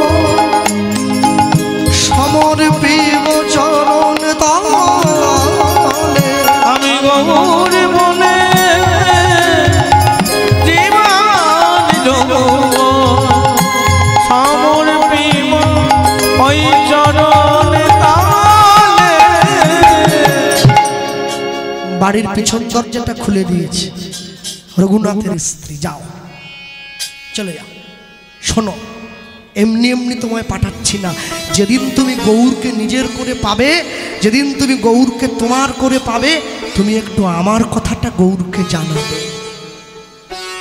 সমর্পিব চরণ তলে। আমি গৌর বলে জীবন যৌবন সমর্পিব ওই চরণ তলে। বাড়ির পিছন দরজাটা খুলে দিয়েছে রঘুনাথের স্ত্রী, যাও চলে যাও। শোনো, এমনি এমনি তোমায় পাঠাচ্ছি না। যেদিন তুমি গৌরকে নিজের করে পাবে, যেদিন তুমি গৌরকে তোমার করে পাবে, তুমি একটু আমার কথাটা গৌরকে জানাবে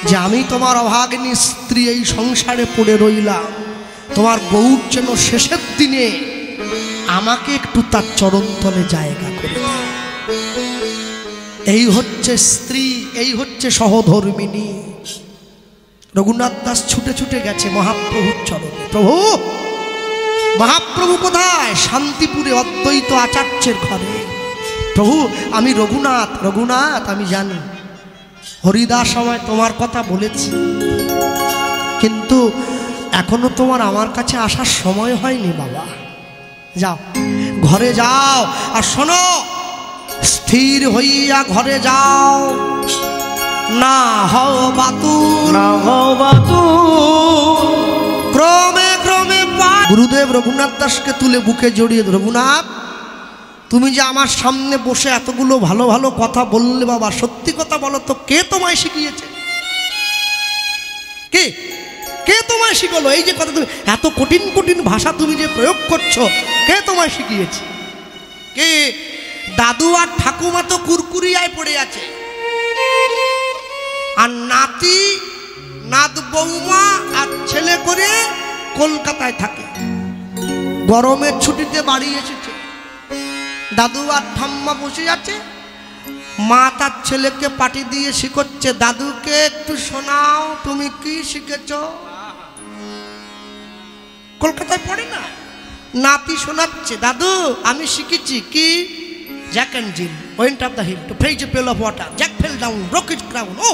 যে আমি তোমার অভাগিনী স্ত্রী এই সংসারে পড়ে রইলাম, তোমার গৌর যেন শেষের দিনে আমাকে একটু তার চরণতলে জায়গা করে দেয়। এই হচ্ছে স্ত্রী, এই হচ্ছে সহধর্মিনী। রঘুনাথ দাস ছুটে ছুটে গেছে মহাপ্রভুর চরণে। প্রভু, মহাপ্রভু কোথায়? শান্তিপুরে অদ্বৈত আচার্যের ঘরে। প্রভু, আমি রঘুনাথ। রঘুনাথ, আমি জানি হরিদাস সময় তোমার কথা বলেছি, কিন্তু এখনো তোমার আমার কাছে আসার সময় হয়নি বাবা। যাও, ঘরে যাও। আর শোনো, স্থির হইয়া ঘরে যাও, না হও বাতুর, না হও বাতুর। ক্রমে ক্রমে গুরুদেব রঘুনাথ দাসকে তুলে বুকে জড়িয়ে, রঘুনাথ, তুমি যে আমার সামনে বসে এতগুলো ভালো ভালো কথা বললে বাবা, সত্যি কথা বলো তো, কে তোমায় শিখিয়েছে? কে কে তোমায় শিখালো এই যে কথা? তুমি এত কঠিন কঠিন ভাষা তুমি যে প্রয়োগ করছো, কে তোমায় শিখিয়েছে? কে? দাদু আর ঠাকুমা তো কুরকুরিয়ায় পড়ে আছে, আর নাতি নাত বৌমা আর ছেলে করে কলকাতায় থাকে। গরমের ছুটিতে বাড়ি এসেছে, দাদু আর ঠাম্মা বসে আছে, মা তার ছেলেকে পাটি দিয়ে শিখাচ্ছে, দাদুকে একটু শোনাও তুমি কি শিখেছ। কলকাতায় পড়ে না, নাতি শোনাচ্ছে, দাদু আমি শিখেছি কি, Jack and Jill went of the hill to fetch a pail of water, Jack fell down broke his crown. ও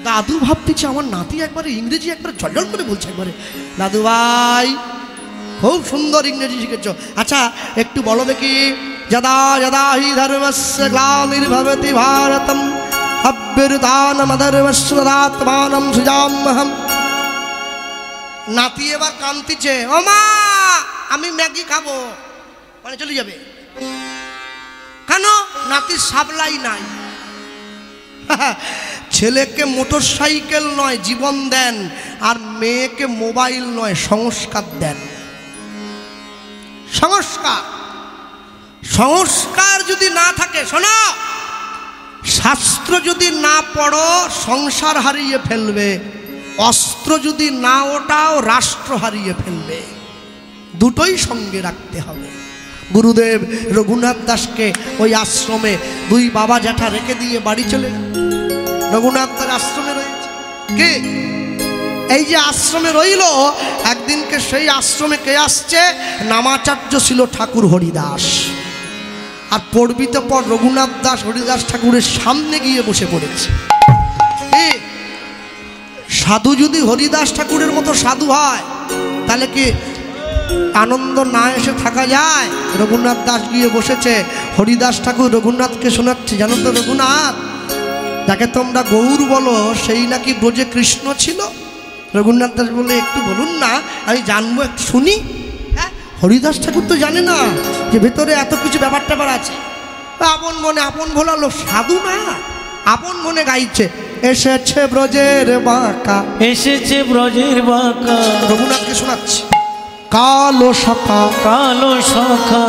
দাদু ভাবতেছে আমার নাতি একবারে ইংরেজি একবারে জল করে বলছে। একবারে দাদু ভাই খুব সুন্দর ইংরেজি শিখেছ। আচ্ছা একটু বলো দেখি, যদা যদা হি ধর্মস্য গ্লানির্ভবতি ভারতম অভ্যুত্থানমধর্মস্য তদাত্মানম সৃজাম্যহম। নাতি এবার কান্তিছে, ও মা আমি ম্যাগি খাবো, মানে চলে যাবে। কেন? নাতির সাবলাই নাই। ছেলেকে মোটর সাইকেল নয় জীবন দেন, আর মেয়েকে মোবাইল নয় সংস্কার দেন। সংস্কার, সংস্কার যদি না থাকে, শোনো, শাস্ত্র যদি না পড়ো সংসার হারিয়ে ফেলবে, অস্ত্র যদি না ওঠাও রাষ্ট্র হারিয়ে ফেলবে। দুটোই সঙ্গে রাখতে হবে। গুরুদেব রঘুনাথ দাসকে ওই আশ্রমে দুই বাবা জ্যাঠা রেখে দিয়ে বাড়ি চলে গেল। রঘুনাথ দাস আশ্রমে রয়েছে, কে এই যে আশ্রমে রইল, একদিনকে সেই আশ্রমে কে আসছে? নামাচার্য ছিল ঠাকুর হরিদাস। আর পড়বিতে পর রঘুনাথ দাস হরিদাস ঠাকুরের সামনে গিয়ে বসে পড়েছে। সাধু যদি হরিদাস ঠাকুরের মতো সাধু হয়, তাহলে কি আনন্দ না এসে থাকা যায়? রঘুনাথ দাস গিয়ে বসেছে, হরিদাস ঠাকুর রঘুনাথকে শোনাচ্ছে, জানো তো রঘুনাথ, যাকে তোমরা গৌর বলো সেই নাকি ব্রজে কৃষ্ণ ছিল। রঘুনাথ দাস বলে, একটু বলুন না, আমি জানবো, একটু শুনি। হ্যাঁ, হরিদাস ঠাকুর তো জানে না যে ভেতরে এত কিছু ব্যাপার ট্যাপার আছে। আপন মনে, আপন ভোলা লোক, সাধু না, আপন মনে গাইছে, এসেছে ব্রজের বাঁকা, এসেছে ব্রজের বাঁকা। রঘুনাথকে শোনাচ্ছে, কালো সখা, কালো সখা,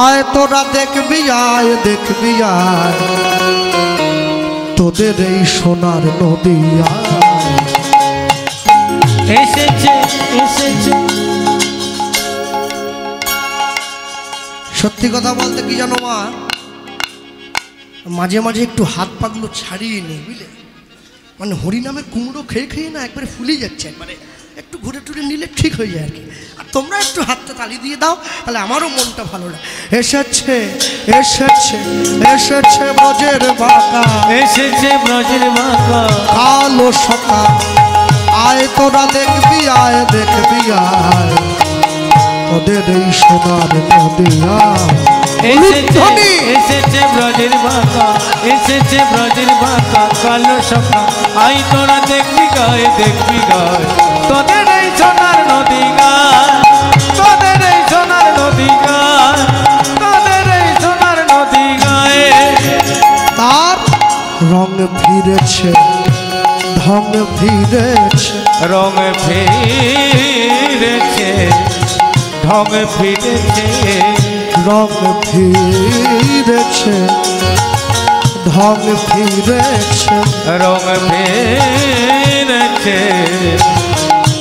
আয় তোরা দেখবি, আয় দেখবি, আয় তোদের এই সোনার নদী আয়। এসেছে এসেছে। সত্যি কথা বলতে কি জানো মা, মাঝে মাঝে একটু হাত পাগুলো ছাড়িয়ে নিই, বুঝলে, মানে হরিনামের কুমড়ো খেয়ে খেয়ে না একবারে ফুলে যাচ্ছে, মানে একটু ঘুরে টুরে নিলে ঠিক হয়ে যায় আর কি। আর তোমরা একটু হাতটা তালি দিয়ে দাও, তাহলে আমারও মনটা ভালো লাগে। এসেছে এসেছে এসেছে ব্রজের বাঁকা, এসেছে ব্রজের বাঁকা, কালো সখা, আয় তোরা দেখবি, আয় দেখবি, আয় তোদের এই সোনার নদী আয়। এসেছে এসেছে ব্রজের বাঁকা, এসেছে ব্রজের বাঁকা, কালো সখা, আই তোরা দেখবি গায়, দেখবি গায় তোদের এই সোনার নদী গায়, তোদের এই সোনার নদী গায়, তোদের এই সোনার নদী গায়ে। তার রং ফিরেছে, ঢং ফিরেছে, রং ফিরেছে, ঢং ফিরেছে, রং ফিরেছে, ঢং ফিরেছে, রং ফিরেছে,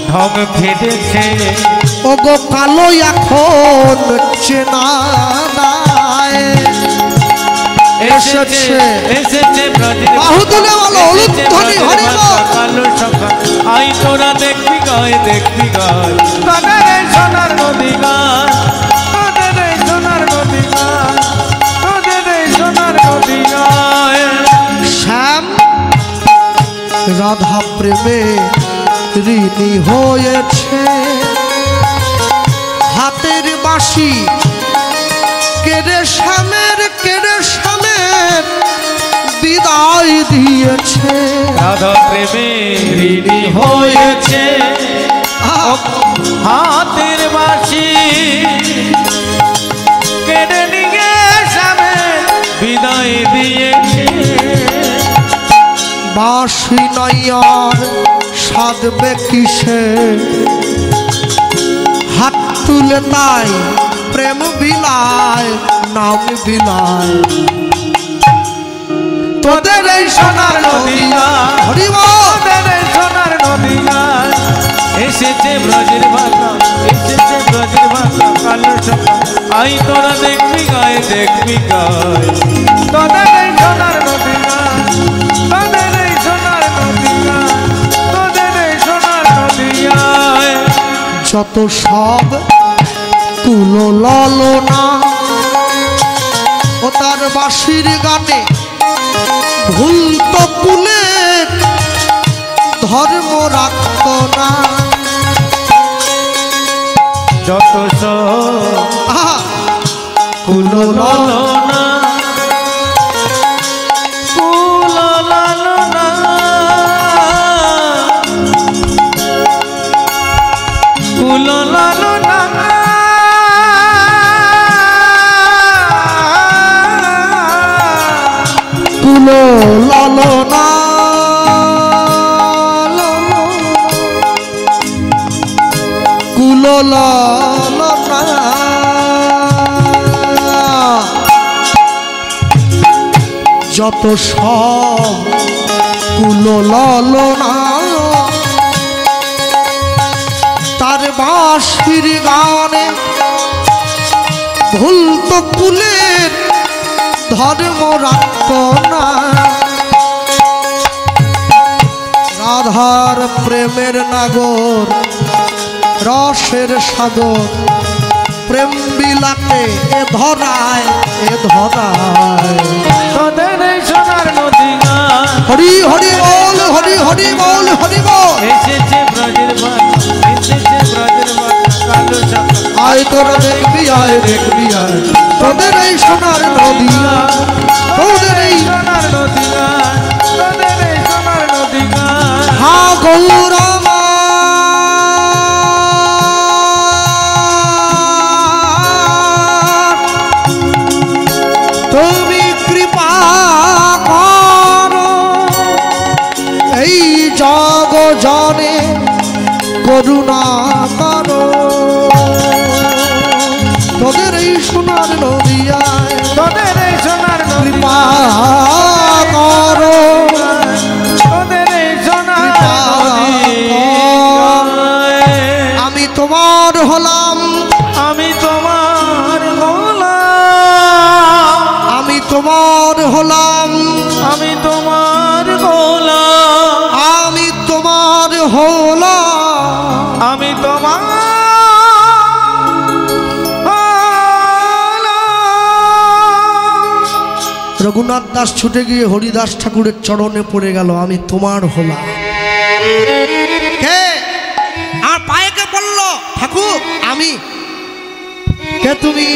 ঢং ফিরেছে। ও গো কালো এখন চেনা নাই, এসেছে এসেছে ব্রজের বাহু তুলে বলো, হলুধ্বনি হরি বল। কালো সখা, আই তোরা দেখবি গায়, দেখবি গায় তোদের এই সোনার নদী গায়, তোদের এই সোনার নদী গায়, তোদের এই সোনার নদী গায়। শ্যাম রাধা প্রেমে ঋণী হয়েছে, হাতের বাঁশি কেড়ে শ্যামের, কেড়ে শ্যামের বিদায় দিয়েছে। রাধা প্রেমে ঋণী হয়েছে, হাতের বাঁশি কেড়ে নিয়ে শ্যামের বিদায় দিয়েছে। বাঁশি নয়ার সাধবে কিসে, হাত তুলে তাই প্রেম বিলায়, নাম বিলায় তোদের এই সোনার নদী হরি বল। তোদের এই সোনার নদী গায়, এসেছে ব্রজের বাঁকা, এসেছে ব্রজের বাঁকা, কালো সখা, আই তোরা দেখবি গায়, দেখবি গায় তোদের এই সোনার নদী গায়, তোদের এই সোনার নদী গায়, তোদের এই সোনার নদী গায়। যত সব তুলো ললনা, ও তার বাঁশির গানে ভুল তো কুলের ধর্ম রাখত না। যত সব আহা কুললনা কুললনা কুললনা কুলো লালনা কুলো লালনা যত সব কুলো লালনা তার বাঁশির গানে ভুল তো কুলের ধর্ম রাখত না রাধার প্রেমের নাগর রসের সাগর প্রেম বিলাতে এ ধরায় তোদের এই সোনার নদী গান হরি হরি বল হরি হরি বল হরি বল এসেছে ব্রজের বান এসেছে ব্রজের বান কালো চাপা আয় তোরা দেখবি আয় তোদের এই সোনার নদী তোদের এই সোনার নদী গান তোদের এই সোনার নদী গান হা গৌরমা তুমি কৃপা করো এই জগ জনে করুণা করো তোদের এই সোনার নদিয়ায় তোদের এই সোনার নদী কৃপা করো তোদের এই সোনার কৃপা নদী কর। গান। আমি তোমার হলাম আমি তোমার গোলাম আমি তোমার হলাম আমি তোমার গোলাম আমি তোমার হলাম আমি তোমার রঘুনাথ দাস ছুটে গিয়ে হরিদাস ঠাকুরের চরণে পড়ে গেল আমি তোমার হলাম কে আর পায়ে কে পড়ল ঠাকুর আমি কে তুমি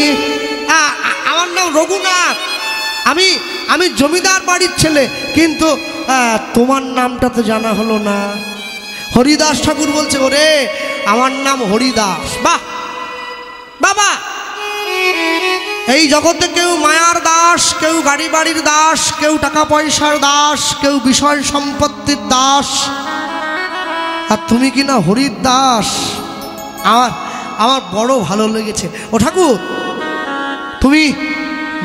আমার নাম রঘুনাথ আমি আমি জমিদার বাড়ির ছেলে কিন্তু তোমার নামটা তো জানা হলো না হরিদাস ঠাকুর বলছে ওরে আমার নাম হরিদাস বাহ বাবা এই জগতে কেউ মায়ার দাস কেউ গাড়ি বাড়ির দাস কেউ টাকা পয়সার দাস কেউ বিষয় সম্পত্তির দাস আর তুমি কি না হরির দাস আমার বড় ভালো লেগেছে ও ঠাকুর তুমি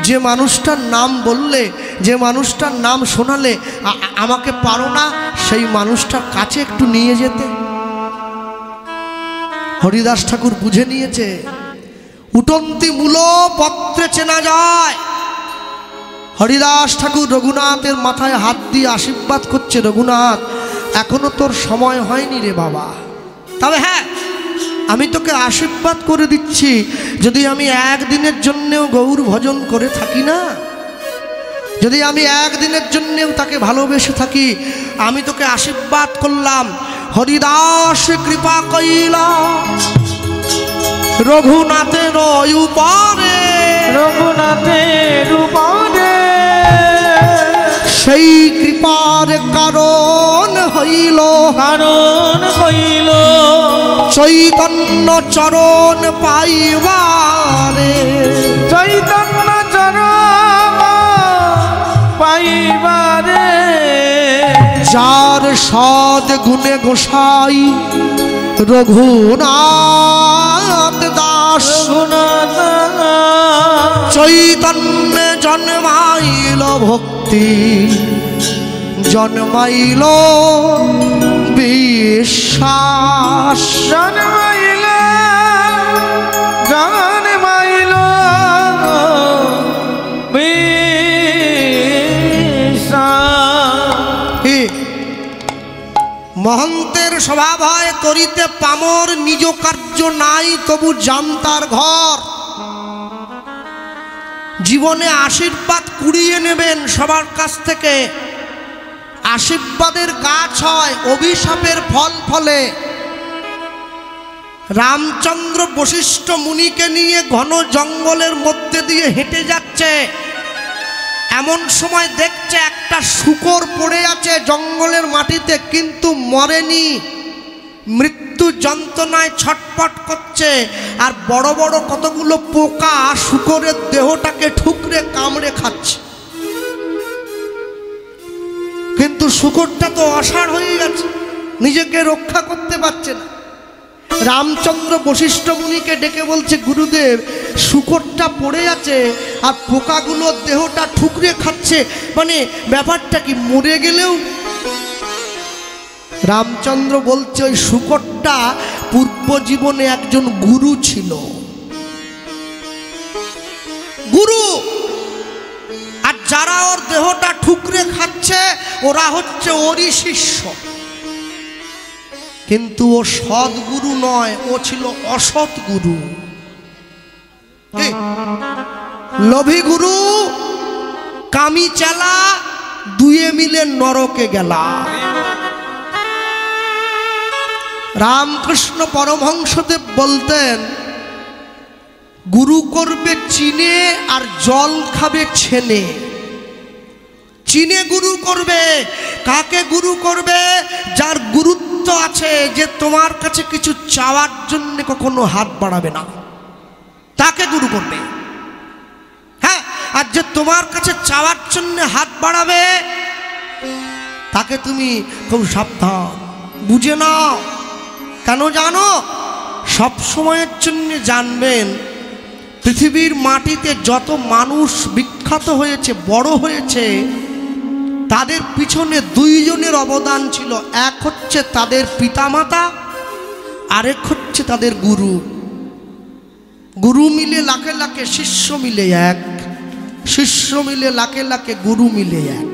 যে মানুষটার নাম বললে যে মানুষটার নাম শোনালে আমাকে পারো না সেই মানুষটার কাছে একটু নিয়ে যেতে হরিদাস ঠাকুর বুঝে নিয়েছে উটন্তি মূল পত্রে চেনা যায় হরিদাস ঠাকুর রঘুনাথের মাথায় হাত দিয়ে আশীর্বাদ করছে রঘুনাথ এখনো তোর সময় হয়নি রে বাবা তবে হ্যাঁ আমি তোকে আশীর্বাদ করে দিচ্ছি যদি আমি একদিনের জন্যেও গৌর ভজন করে থাকি না যদি আমি একদিনের জন্যেও তাকে ভালোবেসে থাকি আমি তোকে আশীর্বাদ করলাম হরিদাস কৃপা কইলা রঘুনাথের উপরে রঘুনাথের উপরে সেই কৃপার কারণ হইল চৈতন্য চরণ পাইবারে চৈতন্য চরণ পাইবারে যার সদ গুণে গোসাই রঘুনাথ দাস রঘুনাথ চৈতন্যে জন্মাইল ভক্তি জন্মাইল বিশ্বাস জন্মাইল মহন্তের স্বভাব হয় করিতে পামর নিজ কার্য নাই তবু জানতার ঘর জীবনে আশীর্বাদ কুড়িয়ে নেবেন সবার কাছ থেকে আশীর্বাদের গাছ হয় অভিশাপের ফল ফলে রামচন্দ্র বশিষ্ঠ মুনিকে নিয়ে ঘন জঙ্গলের মধ্যে দিয়ে হেঁটে যাচ্ছে। এমন সময় দেখছে একটা শূকর পড়ে আছে জঙ্গলের মাটিতে, কিন্তু মরেনি, মৃত্যু যন্ত্রণায় ছটপট করছে। আর বড় বড় কতগুলো পোকা শূকরের দেহটাকে ঠুকরে কামড়ে খাচ্ছে। কিন্তু শূকরটা তো অসাড় হয়ে গেছে, নিজেকে রক্ষা করতে পারছে না। রামচন্দ্র বশিষ্ঠ মুনিকে ডেকে বলছে, গুরুদেব, শূকরটা পড়ে আছে আর পোকাগুলো দেহটা ঠুকরে খাচ্ছে, মানে ব্যাপারটা কি, মরে গেলেও? রামচন্দ্র বলছে, ওই শূকরটা পূর্ব জীবনে একজন গুরু ছিল, গুরু। আর যারা ওর দেহটা ঠুকরে খাচ্ছে ওরা হচ্ছে ওরই শিষ্য। কিন্তু ও সৎ গুরু নয়, ও ছিল অসৎ গুরু, লোভী গুরু, কামি চালা, দুয়ে মিলে নরকে গেলা। রামকৃষ্ণ পরমহংসদেব বলতেন, গুরু করবে চিনে আর জল খাবে ছেনে। চিনে গুরু করবে, কাকে গুরু করবে? যার গুরুত্ব আছে, যে তোমার কাছে কিছু চাওয়ার জন্য কখনো হাত বাড়াবে না, তাকে গুরু করবে। হ্যাঁ, আর যে তোমার কাছে চাওয়ার জন্য হাত বাড়াবে তাকে তুমি খুব সাবধান, বুঝে নাও। কেন জানো? সব সময়ের জন্য জানবেন, পৃথিবীর মাটিতে যত মানুষ বিখ্যাত হয়েছে, বড় হয়েছে, তাদের পিছনে দুইজনের অবদান ছিল। এক হচ্ছে তাদের পিতামাতা, আরেক হচ্ছে তাদের গুরু। গুরু মিলে লাখে লাখে, শিষ্য মিলে এক, শিষ্য মিলে লাখে লাখে, গুরু মিলে এক।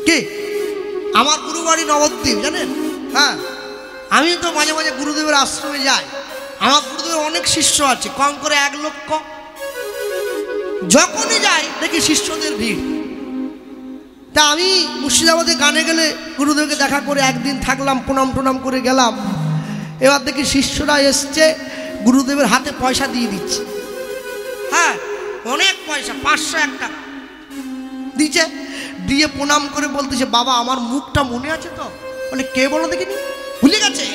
কে? আমার গুরু বাড়ি নবদ্বীপ, জানেন? হ্যাঁ, আমি তো মাঝে মাঝে গুরুদেবের আশ্রমে যাই। আমার গুরুদেবের অনেক শিষ্য আছে, কম করে 1 লক্ষ। যখনই যাই দেখি শিষ্যদের ভিড়। তা আমি মুর্শিদাবাদে গানে গেলে গুরুদেবকে দেখা করে একদিন থাকলাম, প্রণাম টনাম করে গেলাম। এবার দেখি শিষ্যরা এসছে, গুরুদেবের হাতে পয়সা দিয়ে দিচ্ছে। হ্যাঁ, অনেক পয়সা, 501 টাকা দিচ্ছে। দিয়ে প্রণাম করে বলতেছে, বাবা আমার মুখটা মনে আছে তো? বলে, কে বলো দেখিনি? ভুলে গেছে,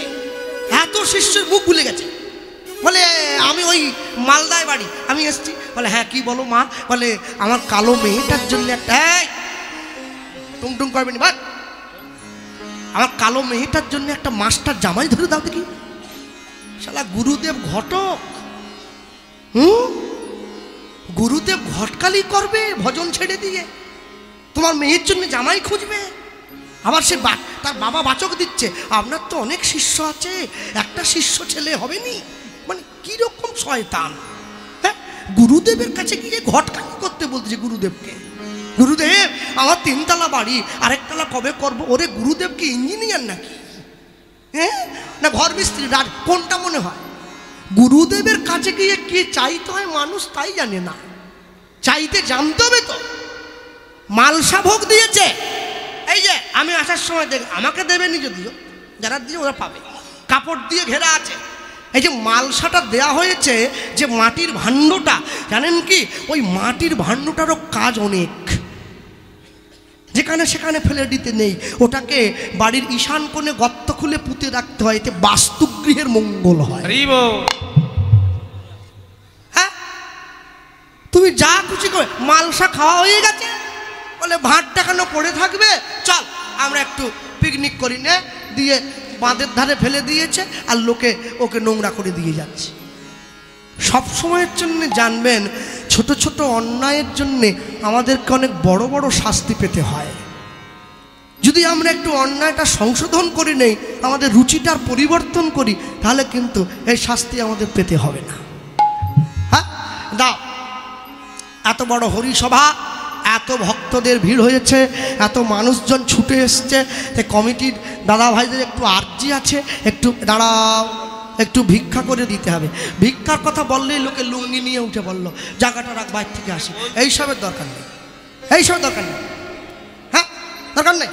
এত শিষ্যের মুখ ভুলে গেছে। বলে, আমি ওই মালদায় বাড়ি, আমি এসছি। বলে, হ্যাঁ কি বলো মা? বলে, আমার কালো মেয়েটার জন্য একটা, টুংটুং করবেনি বাদ, আমার কালো মেয়েটার জন্য একটা মাস্টার জামাই ধরে দাও দেখি। শালা গুরুদেব ঘটক, গুরুদেব ঘটকালি করবে ভজন ছেড়ে দিয়ে, তোমার মেয়ের জন্য জামাই খুঁজবে। আবার সে তার বাবা বাচক দিচ্ছে, আপনার তো অনেক শিষ্য আছে, একটা শিষ্য ছেলে হবে নি। মানে কিরকম শয়তান! হ্যাঁ, গুরুদেবের কাছে গিয়ে ঘটকালি করতে বলতেছে গুরুদেবকে। গুরুদেব আমার 3 তলা বাড়ি, আরেকতলা কবে করবো? ওরে গুরুদেব কি ইঞ্জিনিয়ার নাকি? হ্যাঁ, না ঘর মিস্ত্রি, কোনটা মনে হয়? গুরুদেবের কাছে গিয়ে কি চাইতে হয় মানুষ তাই জানে না, চাইতে জানতে হবে তো। মালসা ভোগ দিয়েছে, এই যে আমি আসার সময় দেখ, আমাকে দেবেনি যদিও, যারা দিয়ে ওরা পাবে, কাপড় দিয়ে ঘেরা আছে। এই যে মালসাটা দেয়া হয়েছে, যে মাটির ভাণ্ডটা, জানেন কি, ওই মাটির ভাণ্ডটারও কাজ অনেক, যেখানে সেখানে ফেলে দিতে নেই। ওটাকে বাড়ির ঈশান কোণে গর্ত খুলে পুঁতে রাখতে হয়, এতে বাস্তুগৃহের মঙ্গল হয়। হ্যাঁ, তুমি যা খুশি করে, মালসা খাওয়া হয়ে গেছে, বলে ভাতটা কেন পড়ে থাকবে, চল আমরা একটু পিকনিক করি না, দিয়ে বাঁধের ধারে ফেলে দিয়েছে, আর লোকে ওকে নোংরা করে দিয়ে যাচ্ছে। সব সময়ের জন্য জানবেন, ছোট ছোট অন্যায়ের জন্যে আমাদেরকে অনেক বড় বড় শাস্তি পেতে হয়। যদি আমরা একটু অন্যায়টা সংশোধন করে নেই, আমাদের রুচিটার পরিবর্তন করি, তাহলে কিন্তু এই শাস্তি আমাদের পেতে হবে না। হ্যাঁ, দাও, এত বড় হরিসভা, এত ভক্তদের ভিড় হয়েছে, এত মানুষজন ছুটে এসছে, তাই কমিটির দাদা ভাইদের একটু আর্জি আছে, একটু দাঁড়াও, একটু ভিক্ষা করে দিতে হবে। ভিক্ষার কথা বললেই লোকে লুঙ্গি নিয়ে উঠে বললো, জায়গাটা রাখ, বাইরে থেকে আসি। এইসবের দরকার নেই, এইসব দরকার নেই। হ্যাঁ, দরকার নেই,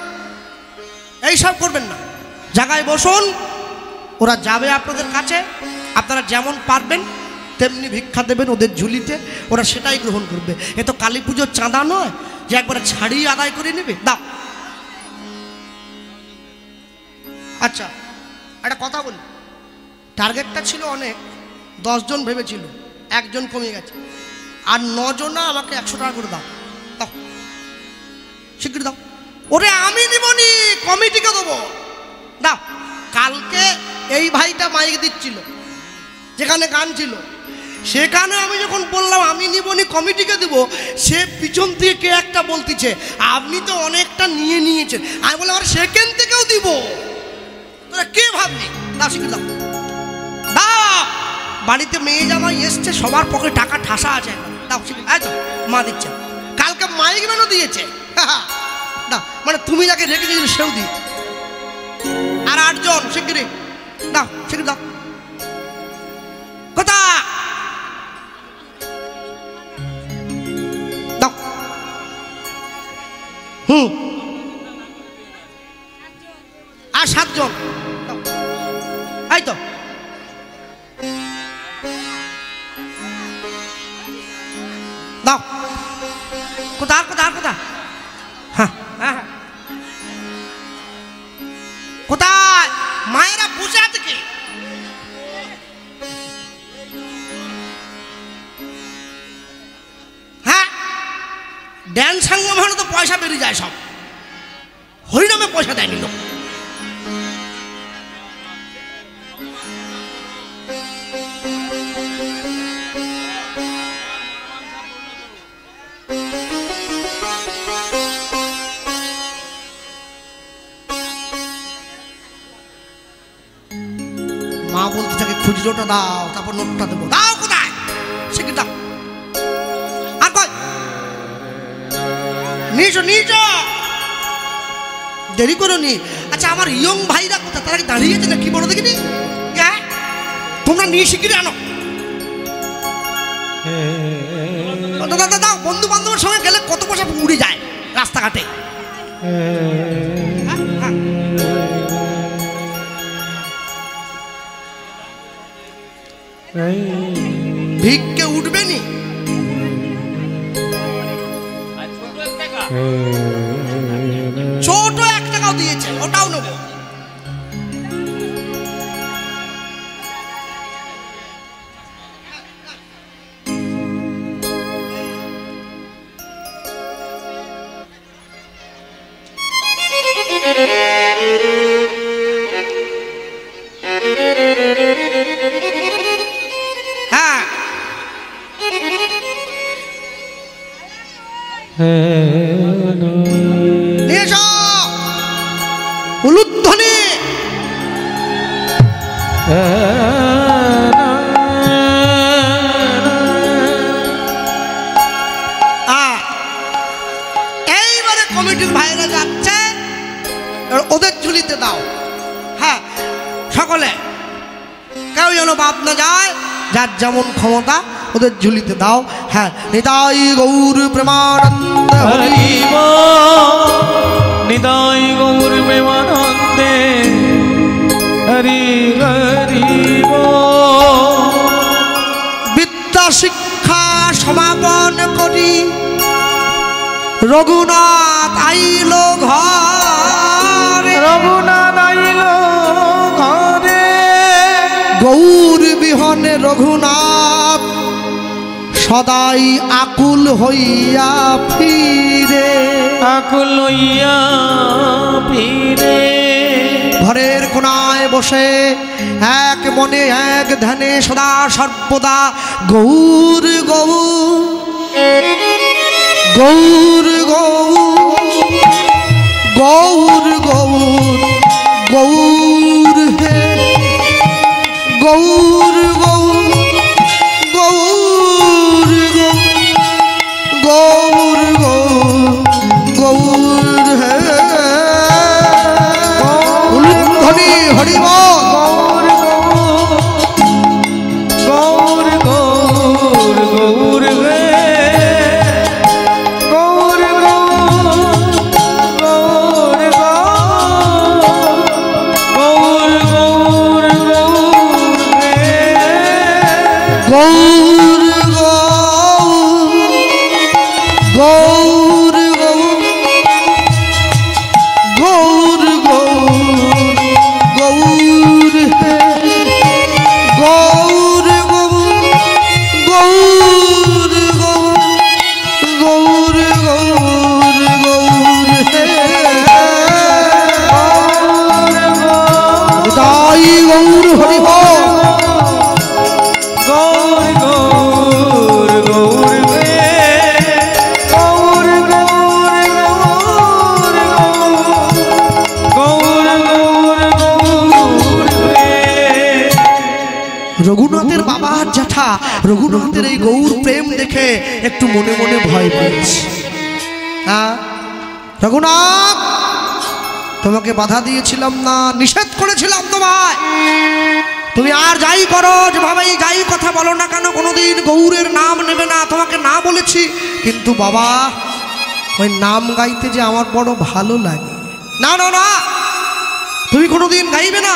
এইসব করবেন না। জায়গায় বসুন, ওরা যাবে আপনাদের কাছে, আপনারা যেমন পারবেন তেমনি ভিক্ষা দেবেন ওদের ঝুলিতে, ওরা সেটাই গ্রহণ করবে। এ তো কালী পুজোর চাঁদা নয় যে একবারে ছাড়িয়ে আদায় করে নেবে। দাও। আচ্ছা একটা কথা বলি, টার্গেটটা ছিল অনেক, 10 জন ভেবেছিল, 1 জন কমে গেছে, আর 9 জনা আমাকে 100 টাকা করে দাও। দাও স্বীকৃতি দাও। ওরে আমি নিবনি, কমিটিকে দেবো। দাও। কালকে এই ভাইটা মাইক দিচ্ছিল, যেখানে গান ছিল, সেখানে আমি যখন বললাম আমি নিবনি কমিটিকে দেবো, সে পিছন থেকে কে একটা বলতেছে আপনি তো অনেকটা নিয়ে নিয়েছেন। আমি বললাম আর সেখান থেকেও দিব, তোরা কে ভাবলি? দাও স্বীকৃতি দাও। দাও। বাড়িতে মেয়ে জামাই এসছে, সবার পকেটে টাকা ঠাসা আছে। দাও স্বীকৃতি। এই তো মা দিচ্ছে, কালকে মাইক ম্যানও দিয়েছে। দাও, মানে তুমি যাকে রেখে গেছিলে সেও দিয়েছে। আর 8 জন স্বীকৃতি দাও। স্বীকৃতি দাও। কথা দাও। আর 7 জন। এই তো দাও। কোথা আর কোথা আর কোথা? হ্যাঁ হ্যাঁ, কোথায় মায়েরা বসে আছে কি? হ্যাঁ, ড্যান্স সঙ্গম হলে তো পয়সা বেরিয়ে যায় সব, হরিনামে পয়সা দেয়নি লোক। মা বলতে থাকে খুচরোটা দাও, তারপর নোটটা দেবো। দাও। কোথায়? স্বীকৃতি দাও। আর কই নিজ নিজ, দেরি করো নি। আচ্ছা আমার ইয়ং ভাইরা কোথায়? তারা কি দাঁড়িয়েছে না কি বলো দেখিনি? তোমরা নিয়ে স্বীকৃতি আনো। দাদা দাও, বন্ধু বান্ধবের সঙ্গে গেলে কত পয়সা উড়ে যায় রাস্তাঘাটে। ভিক্ষে উঠবে নি? ছোট 1 টাকাও দিয়েছে, ওটাও নেব। উলুধ্বনি এইবারে কমিটির ভাইরা যাচ্ছে, ওদের ঝুলিতে দাও। হ্যাঁ সকলে, কেউ যেন বাদ না যায়, যার যেমন ক্ষমতা ওদের ঝুলিতে দাও। হ্যাঁ, নিতাই গৌর প্রেমানন্দে হরি নিতাই গৌর প্রেমানন্দে হরি হরি। বিদ্যা শিক্ষা সমাপন করি রঘুনাথ আইল ঘরে, রঘুনাথ আইল ঘরে, গৌর বিহনে রঘুনাথ সদাই আকুল হইয়া ফিরে। আকুল হইয়া ফিরে। ঘরের কোনায় বসে এক মনে এক ধ্যানে সদা সর্বদা গৌর গৌর গৌর গৌর গৌর গৌর হে গৌর গৌর গৌর গৌর গৌর গৌর হে উলুধ্বনি হরি বল। গৌর গৌর গৌর হে গৌর গৌর গৌর গৌর গৌর গৌর হে গৌর প্রেম দেখে একটু মনে মনে ভয় পেয়েছি। হ্যাঁ রঘুনাথ, তোমাকে বাধা দিয়েছিলাম না, নিষেধ করেছিলাম তোমায়, তুমি আর যাই করো, যেভাবেই যাই কথা বলো না কেন, কোনোদিন গৌরের নাম নেবে না, তোমাকে না বলেছি। কিন্তু বাবা, ওই নাম গাইতে যে আমার বড় ভালো লাগে। না না না, তুমি কোনোদিন গাইবে না।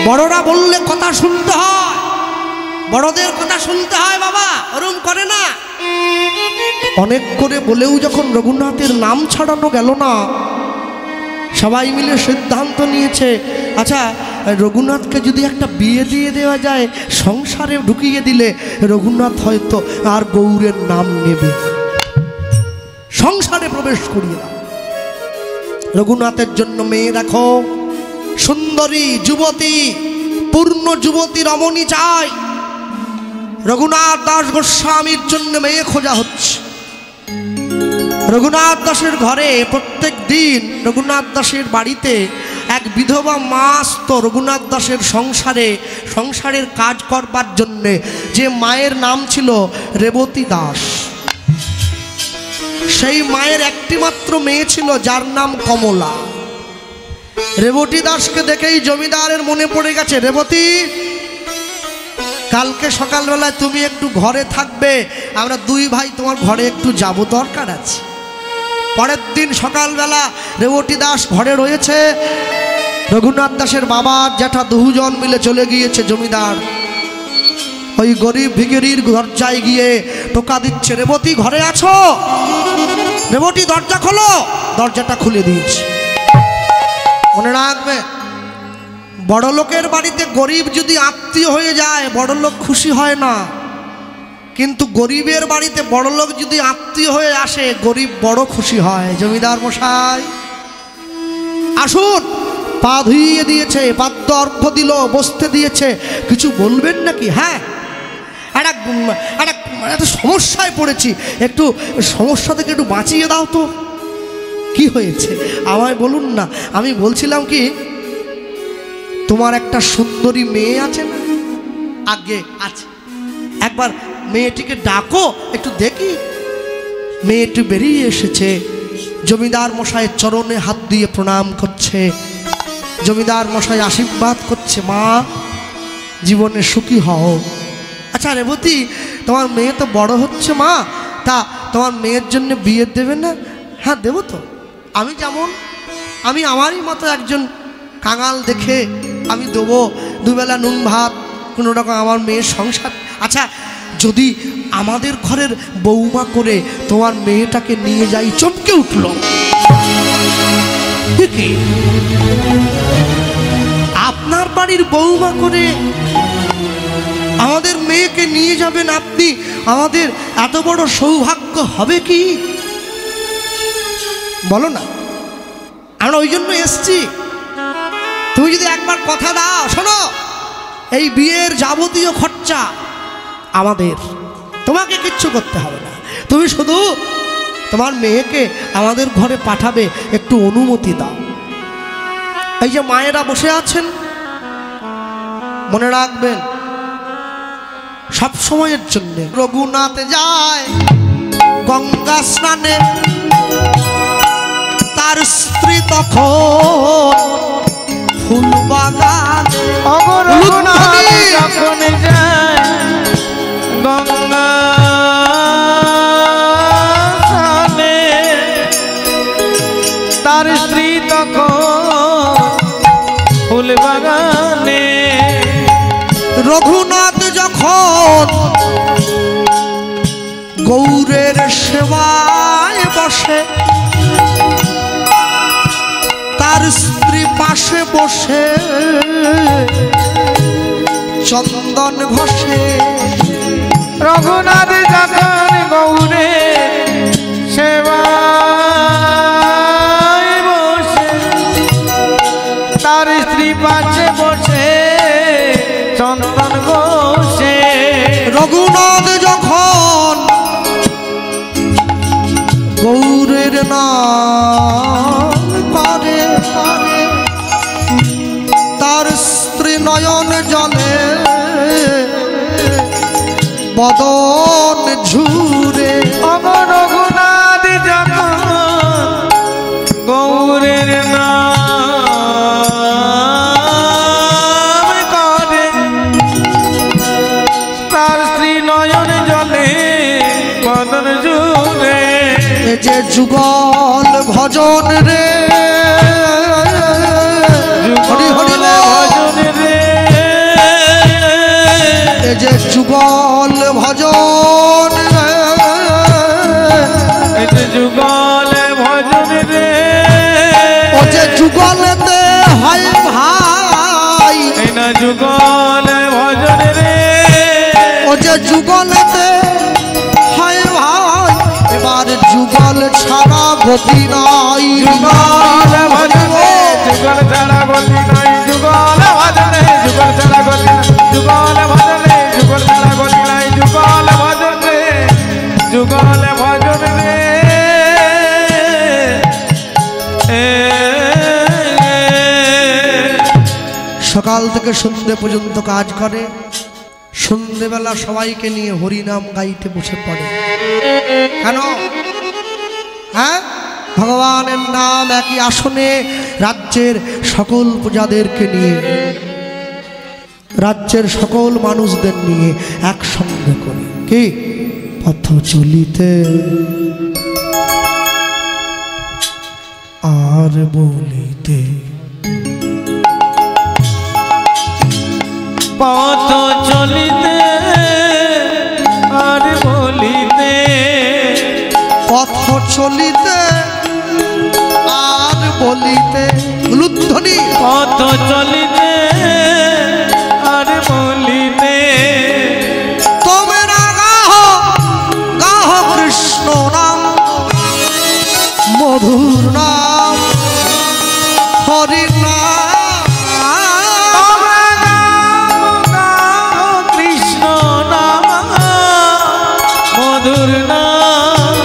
বড়রা বললে কথা শুনতে হয়, বড়দের কথা শুনতে হয় বাবা, ওরম করে না। অনেক করে বলেও যখন রঘুনাথের নাম ছাড়ানো গেল না, সবাই মিলে সিদ্ধান্ত নিয়েছে, আচ্ছা রঘুনাথকে যদি একটা বিয়ে দিয়ে দেওয়া যায়, সংসারে ঢুকিয়ে দিলে রঘুনাথ হয়তো আর গৌরের নাম নেবে, সংসারে প্রবেশ করিয়ে দাও। রঘুনাথের জন্য মেয়ে দেখো, সুন্দরী যুবতী, পূর্ণ যুবতী রমণী চাই। রঘুনাথ দাস গোস্বামীর জন্য মেয়ে খোঁজা হচ্ছে। রঘুনাথ দাসের ঘরে প্রত্যেক দিন রঘুনাথ দাসের বাড়িতে এক বিধবা মা আসত রঘুনাথ দাসের সংসারের কাজ করবার জন্যে, যে মায়ের নাম ছিল রেবতী দাস। সেই মায়ের একটি মাত্র মেয়ে ছিল, যার নাম কমলা। রেবতী দাসকে দেখেই জমিদারের মনে পড়ে গেছে, রেবতী কালকে সকালবেলায় তুমি একটু ঘরে থাকবে, আমরা দুই ভাই তোমার ঘরে একটু যাব, দরকার আছে। পরের দিন সকালবেলা রেবতী দাস ঘরে রয়েছে, রঘুনাথ দাসের বাবা জ্যাঠা দুজন মিলে চলে গিয়েছে জমিদার। ওই গরিব ভিখারির দরজায় গিয়ে টোকা দিচ্ছে, রেবতী ঘরে আছো? রেবতী দরজা খোলো। দরজাটা খুলে দিয়েছে। মনে রাখবে, বড় লোকের বাড়িতে গরিব যদি আত্মীয় হয়ে যায়, বড় লোক খুশি হয় না, কিন্তু গরিবের বাড়িতে বড় লোক যদি আত্মীয় হয়ে আসে, গরিব বড় খুশি হয়। জমিদার মশাই আসুন, পা ধুইয়ে দিয়েছে, পাদ্য অর্ঘ্য দিল, বসতে দিয়েছে, কিছু বলবেন নাকি? হ্যাঁ, একটা সমস্যায় পড়েছি, একটু সমস্যা থেকে একটু বাঁচিয়ে দাও তো। কি হয়েছে আমায় বলুন না। আমি বলছিলাম কি, তোমার একটা সুন্দরী মেয়ে আছে না? আগে আছে, একবার মেয়েটিকে ডাকো, একটু দেখি। মেয়েটি বেরিয়ে এসেছে, জমিদার মশাইয়ের চরণে হাত দিয়ে প্রণাম করছে। জমিদার মশাই আশীর্বাদ করছে, মা জীবনে সুখী হও। আচ্ছা রেবতী, তোমার মেয়ে তো বড় হচ্ছে মা, তা তোমার মেয়ের জন্য বিয়ে দেবে না? হ্যাঁ দেবো তো। আমি যেমন, আমি আমারই মতো একজন কাঙাল দেখে আমি দেবো, দুবেলা নুন ভাত, কোনো রকম আমার মেয়ের সংসার। আচ্ছা যদি আমাদের ঘরের বৌমা করে তোমার মেয়েটাকে নিয়ে যাই। চমকে উঠল, আপনার বাড়ির বৌমা করে আমাদের মেয়েকে নিয়ে যাবেন আপনি? আমাদের এত বড় সৌভাগ্য হবে কি? বলো না, আমরা ওই জন্য এসছি। তুমি যদি একবার কথা দাও, শোনো, এই বিয়ের যাবতীয় খরচা আমাদের, তোমাকে কিচ্ছু করতে হবে না, তুমি শুধু তোমার মেয়েকে আমাদের ঘরে পাঠাবে, একটু অনুমতি দাও। এই যে মায়েরা বসে আছেন, মনে রাখবেন সব সময়ের জন্য। রঘুনাথ যায় গঙ্গা স্নানে, তার স্ত্রী তখন ফুল বাগান। রঘুনাথ যখন যায় গঙ্গা স্নানে, তার স্ত্রী তখন ফুল বাগানে। রঘুনাথ যখন গৌরের সেবায় বসে, তার স্ত্রী পাশে বসে চন্দন ঘষে। রঘুনাথ যখন গৌরে সেবায় বসে, তার স্ত্রী পাশে বসে চন্দন ঘষে। রঘুনাথ যখন গৌরের নাম করে, তার স্ত্রী নয়ন জলে বদন ঝুরে অগরঘুনাথ যখন গৌরের নাম করে তার শ্রী নয়ন জলে বদন জুড়ে এ যে যুগল ভজন রে হরি হরি বল। ভজন রে এ যে যুগল ভজন রে এই যে যুগল ভজন রে ও যে যুগলেতে হয় ভাই এই না যুগল ভজন রে ও যে যুগলেতে হয় ভাই এবার যুগল ছাড়া গতি নাই যুগল ভজনে যুগল ছাড়া গতি নাই যুগল ভজনে যুগল ছাড়া গতি নাই যুগল ভজনে যুগল ছাড়া গতি নাই যুগল ভজনে যুগল ভজনে সকাল থেকে সন্ধ্যে পর্যন্ত কাজ করে, সন্ধ্যেবেলা সবাইকে নিয়ে হরিনাম গাইতে বসে পড়ে। কেন? হ্যাঁ, ভগবানের নাম একই আসনে রাজ্যের সকল প্রজাদেরকে নিয়ে, রাজ্যের সকল মানুষদের নিয়ে একসঙ্গে করে। কি পথ চলিতে আর বলিতে পথ চলিতে আর বলিতে পথ চলিতে আর বলিতে উলুধ্বনি পথ চলিতে আর বলিতে তোমরা গাহ গাহ কৃষ্ণ নাম মধুর নাম হরি নাম কৃষ্ণ নাম মধুর নাম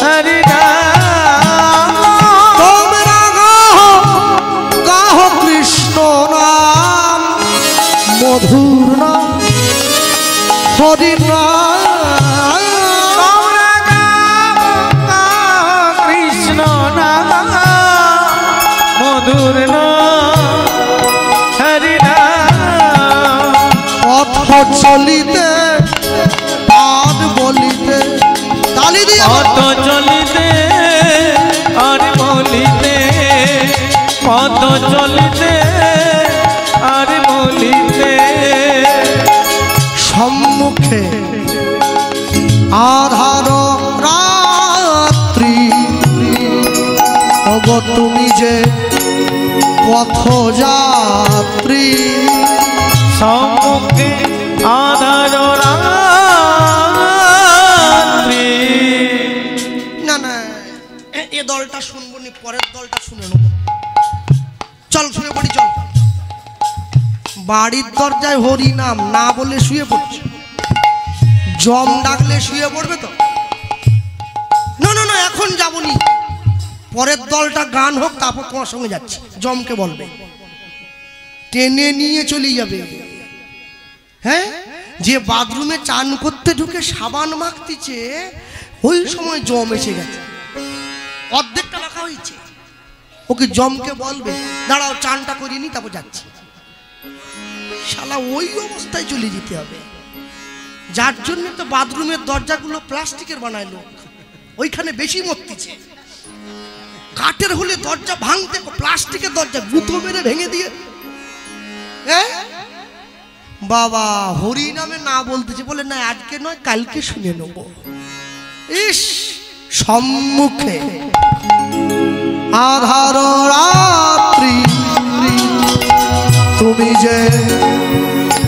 হরি নাম তোমরা গাহ গাহ কৃষ্ণ নাম মধুর নাম হরি নাম তোমরা গাও কৃষ্ণ নাম মধুর নাম হরি নাম পথ চলিতে আর বলিতে তালি দিয়ে পথ চলিতে আর বলিতে পথ চলিতে আর বলিতে সম্মুখে আধার রাত্রি ওগো তুমি যে পথযাত্রী সম্মুখে আধার রাত্রি না না এ দলটা শুনবো নি, পরের দলটা শুনে নেবো। চল শুয়ে পড়ি চল। বাড়ির দরজায় হরি নাম না বলে শুয়ে পড়ছে, জম ডাকলে শুয়ে পড়বে তো? না না না এখন যাবনি, পরের দলটা গান হোক তারপর তোমার সঙ্গে যাচ্ছি। জমকে বলবে টেনে নিয়ে চলে যাবে। হ্যাঁ, যে বাথরুমে চান করতে ঢুকে সাবান মাখতিছে ওই সময় জম এসে গেছে, অর্ধেকটা রাখা হয়েছে, ওকে জমকে বলবে দাঁড়াও চানটা করিনি তারপর যাচ্ছি। শালা ওই অবস্থায় চলে যেতে হবে। যার জন্য তো বাথরুমের দরজাগুলো প্লাস্টিকের বানাইলো, ওইখানে বেশি মরতিছে। কাঠের হলে দরজা ভাঙতে, প্লাস্টিকের দরজা গুঁতো মেরে ভেঙে দিয়ে। বাবা হরি নামে না বলতেছে বলে না আজকে নয় কালকে শুনে নেব। ইস, সম্মুখে আধার রাত্রি তুমি যে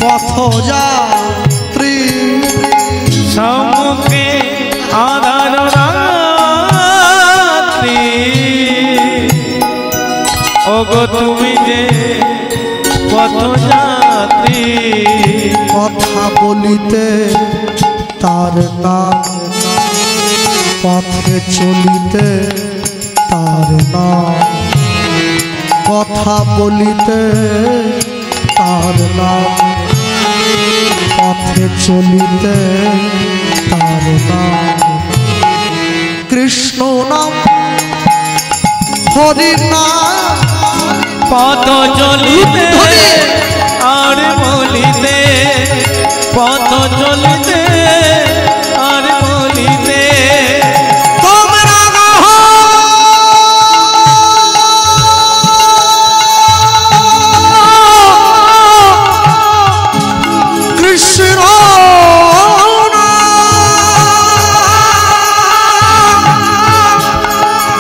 পথযাত্রী সম্মুখে আধার রাত্রি ওগো তুমি যে পথযাত্রী কথা বলিতে তার নাম, পথে চলিতে তার নাম, কথা বলিতে তার নাম, পথ পথে চলিতে তার নাম কৃষ্ণ নাম হরি নাম পথ চলিতে আর বলিতে পথ চলিতে আর বলিতে তোমরা গাহ কৃষ্ণ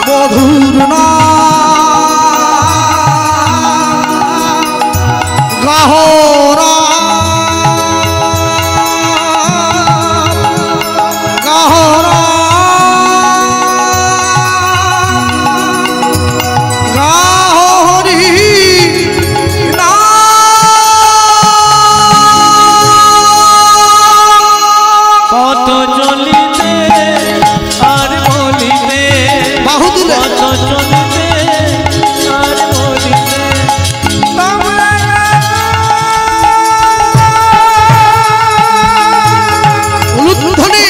মধুর নাম গাহরা গাহরা গাহরি পথ চলিতে আর বলিতে বাহু তুলে পথ চলিতে আর বলিতে তোমরা উলুধ্বনি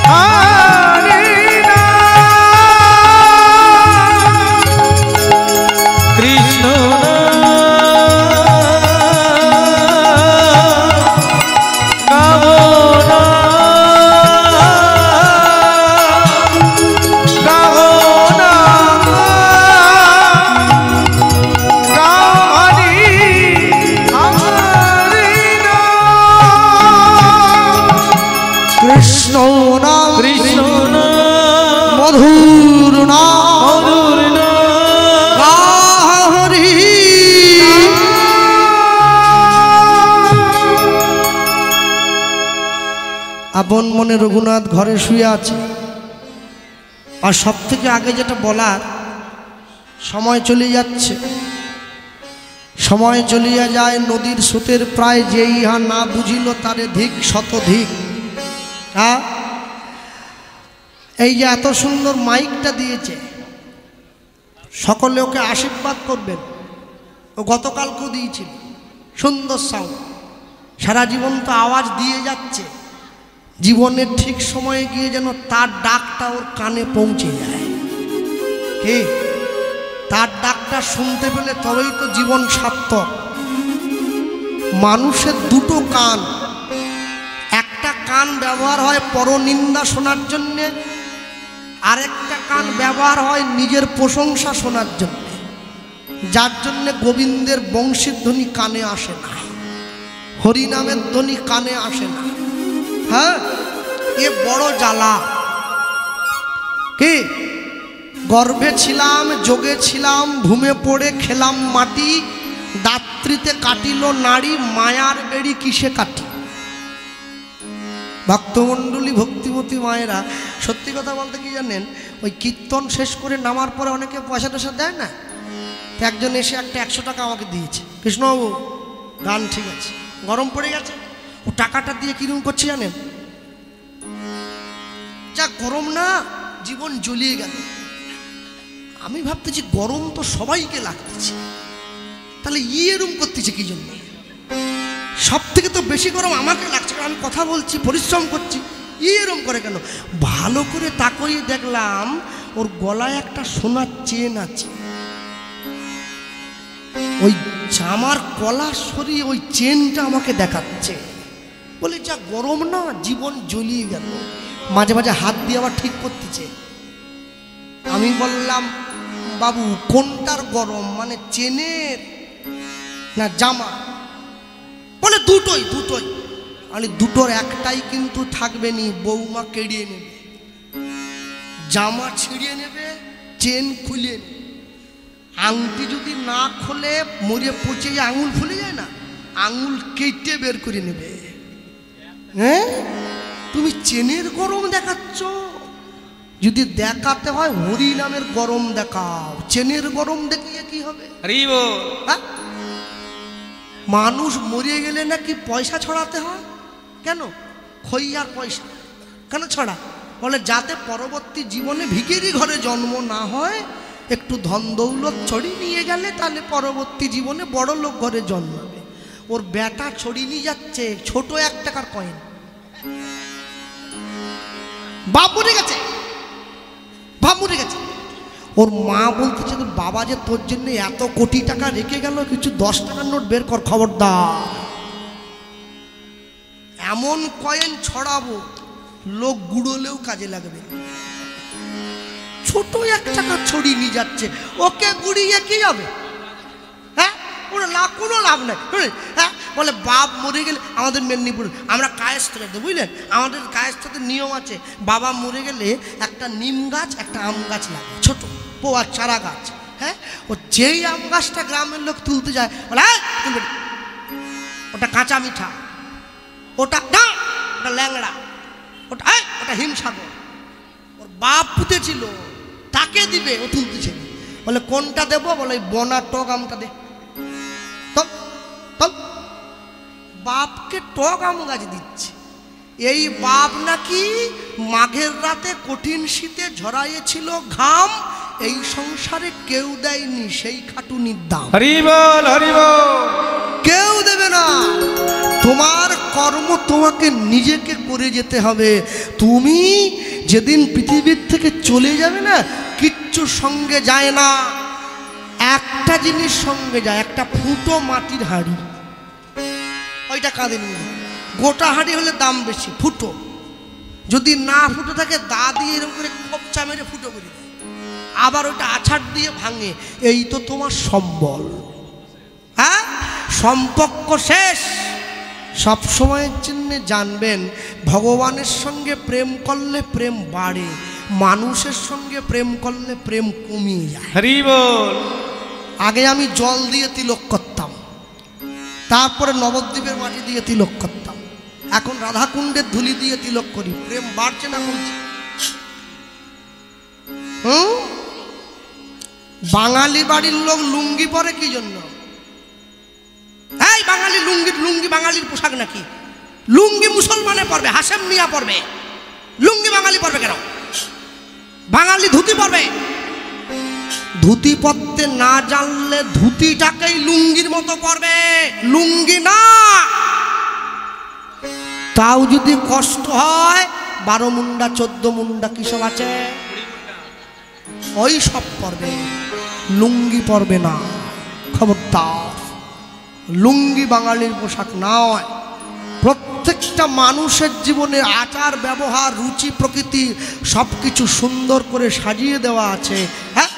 হরি নাম কৃষ্ণ নাম গাও নাম গাও হরি নাম কৃষ্ণ নাম কৃষ্ণ নাম মধুর নাম মধুর নাম হরি আপন মনে রঘুনাথ ঘরে শুয়ে আছে। আর সব থেকে আগে যেটা বলার, সময় চলে যাচ্ছে, সময় চলিয়া যায় নদীর স্রোতের প্রায়, যে ইহা না বুঝিল তারে ধিক শতধিক। হ্যাঁ, এই যে এত সুন্দর মাইকটা দিয়েছে, সকলে ওকে আশীর্বাদ করবেন। ও গতকালকেও দিয়েছিল সুন্দর সাউন্ড, সারা জীবন তো আওয়াজ দিয়ে যাচ্ছে, জীবনের ঠিক সময়ে গিয়ে যেন তার ডাকটা ওর কানে পৌঁছে যায়। কে তার ডাকটা শুনতে পেলে তবেই তো জীবন সার্থক। মানুষের দুটো কান, একটা কান ব্যবহার হয় পরনিন্দা শোনার জন্যে, আরেকটা কান ব্যবহার হয় নিজের প্রশংসা শোনার জন্য, যার জন্যে গোবিন্দের বংশীর ধ্বনি কানে আসে না, হরিনামের ধ্বনি কানে আসে না। হ্যাঁ, এ বড় জ্বালা। কি গর্ভে ছিলাম, যোগে ছিলাম, ভূমে পড়ে খেলাম মাটি, দাত্রীতে কাটিল নারী, মায়ার বেড়ি কিসে কাটি। ভক্তমণ্ডলী ভক্তিমতী মায়েরা, সত্যি কথা বলতে কি জানেন, ওই কীর্তন শেষ করে নামার পরে অনেকে পয়সা টয়সা দেয় না, তো একজন এসে একটা 100 টাকা আমাকে দিয়েছে, কৃষ্ণবাবু গান ঠিক আছে, গরম পড়ে গেছে। ও টাকাটা দিয়ে কিরম করছে জানেন, যা গরম না, জীবন জ্বলিয়ে গেল। আমি ভাবতেছি গরম তো সবাইকে লাগতেছে, তাহলে এরম করতেছে কি জন্য? সব থেকে তো বেশি গরম আমাকে লাগছে, কারণ আমি কথা বলছি, পরিশ্রম করছি, এরম করে কেন? ভালো করে তাকিয়ে দেখলাম ওর গলায় একটা সোনার চেন আছে, ওই জামার কলা সরিয়ে ওই চেনটা আমাকে দেখাচ্ছে। বলে যা গরম না, জীবন জ্বলিয়ে গেল। মাঝে মাঝে হাত দিয়ে আবার ঠিক করতেছে। আমি বললাম, বাবু কোনটার গরম, মানে চেনের না জামা? বলে দুটোই দুটোই। আমি দুটোর একটাই কিন্তু থাকবে নি, বৌমা কেড়িয়ে নেবে, জামা ছিঁড়িয়ে নেবে, চেন খুলিয়ে নেবে। আংটি যদি না খোলে মরে পচে আঙুল ফুলে যায় না, আঙুল কেটে বের করে নেবে। হ্যাঁ, তুমি চেনের গরম দেখাচ্ছ? যদি দেখাতে হয় হরি নামের গরম দেখাও, চেনের গরম দেখিয়ে কি হবে? হ্যাঁ, মানুষ মরে গেলে নাকি পয়সা ছড়াতে হয়, কেন? খই আর পয়সা কেন ছড়া? বলে যাতে পরবর্তী জীবনে ভিখিরি ঘরে জন্ম না হয়, একটু ধন দৌলত ছড়িয়ে নিয়ে গেলে তাহলে পরবর্তী জীবনে বড় লোক ঘরে জন্মাবে। ওর বেটা ছড়িয়ে নিয়ে যাচ্ছে ছোট 1 টাকার কয়েন। বাপ মরে গেছে, বাপ মরে গেছে। ওর মা বলতেছে তোর বাবা যে তোর জন্য এত কোটি টাকা রেখে গেল, কিছু 10 টাকার নোট বের কর, খবরদার। এমন কয়েন ছড়াবো লোক গুড়লেও কাজে লাগবে। ছোট 1 টাকা ছড়িয়ে নিয়ে যাচ্ছে, ওকে গুড়িয়ে কি যাবে? হ্যাঁ, কোনো লাভ নাই। হ্যাঁ, বলে বাপ মরে গেলে আমাদের মেদিনীপুর, আমরা কায়েস্থাতে, বুঝলেন, আমাদের কায়েস্থাতে নিয়ম আছে, বাবা মরে গেলে একটা নিম গাছ একটা আম গাছ লাগে, ছোট পোয়া চারা গাছ। হ্যাঁ, ও যেই আম গাছটা গ্রামের লোক তুলতে যায় বলে তুলবে, ওটা কাঁচা মিঠা, ওটা না, ওটা ল্যাংড়া, ওটা হিমসাগর। ওর বাপ পুঁতেছিল, তাকে দিবে, ও তুলতেছে। বলে কোনটা দেবো? বলে বনা টক আমটা দে। বাপকে টক আম গাছ দিচ্ছে। এই বাপ নাকি মাঘের রাতে কঠিন শীতে ঝরাইয়েছিল ঘাম, এই সংসারে কেউ দেয়নি সেই খাটুনির দাম। হরি বল, হরি বল। কেউ দেবে না। তোমার কর্ম তোমাকে নিজেকে করে যেতে হবে। তুমি যেদিন পৃথিবীর থেকে চলে যাবে না, কিচ্ছু সঙ্গে যায় না, একটা জিনিস সঙ্গে যায়, একটা ফুটো মাটির হাঁড়ি। ওইটা কাঁধে নিয়ে, গোটা হাঁড়ি হলে দাম বেশি, ফুটো যদি না ফুটো থাকে দা দিয়ে এরকম করে খোপচা মেরে ফুটো করে দেয়, আবার ওইটা আছাড় দিয়ে ভাঙে। এই তো তোমার সম্বল। হ্যাঁ, সম্পর্ক শেষ। সব সময়ের জন্য জানবেন, ভগবানের সঙ্গে প্রেম করলে প্রেম বাড়ে, মানুষের সঙ্গে প্রেম করলে প্রেম কমিয়ে যায়। হরি বল। আগে আমি জল দিয়ে তিলক করতাম, তারপরে নবদ্বীপের মাটি দিয়ে তিলক করতাম, এখন রাধাকুণ্ডের ধুলি দিয়ে তিলক করি। প্রেম বাড়ছে না কমছে? বাঙালি বাড়ির লোক লুঙ্গি পরে কি জন্য? এই বাঙালি লুঙ্গি বাঙালির পোশাক নাকি? লুঙ্গি মুসলমানে পরবে, হাসেম মিয়া পরবে, লুঙ্গি বাঙালি পরবে কেন? বাঙালি ধুতি পরবে। ধুতি পরতে না জানলে ধুতিটাকেই লুঙ্গির মতো পরবে, লুঙ্গি না। তাও যদি কষ্ট হয়, 12 মুন্ডা 14 মুন্ডা কি সব আছে, ওই সব পরবে, লুঙ্গি পরবে না। খবরদার, লুঙ্গি বাঙালির পোশাক নয়। প্রত্যেকটা মানুষের জীবনে আচার ব্যবহার রুচি প্রকৃতি সব কিছু সুন্দর করে সাজিয়ে দেওয়া আছে। হ্যাঁ,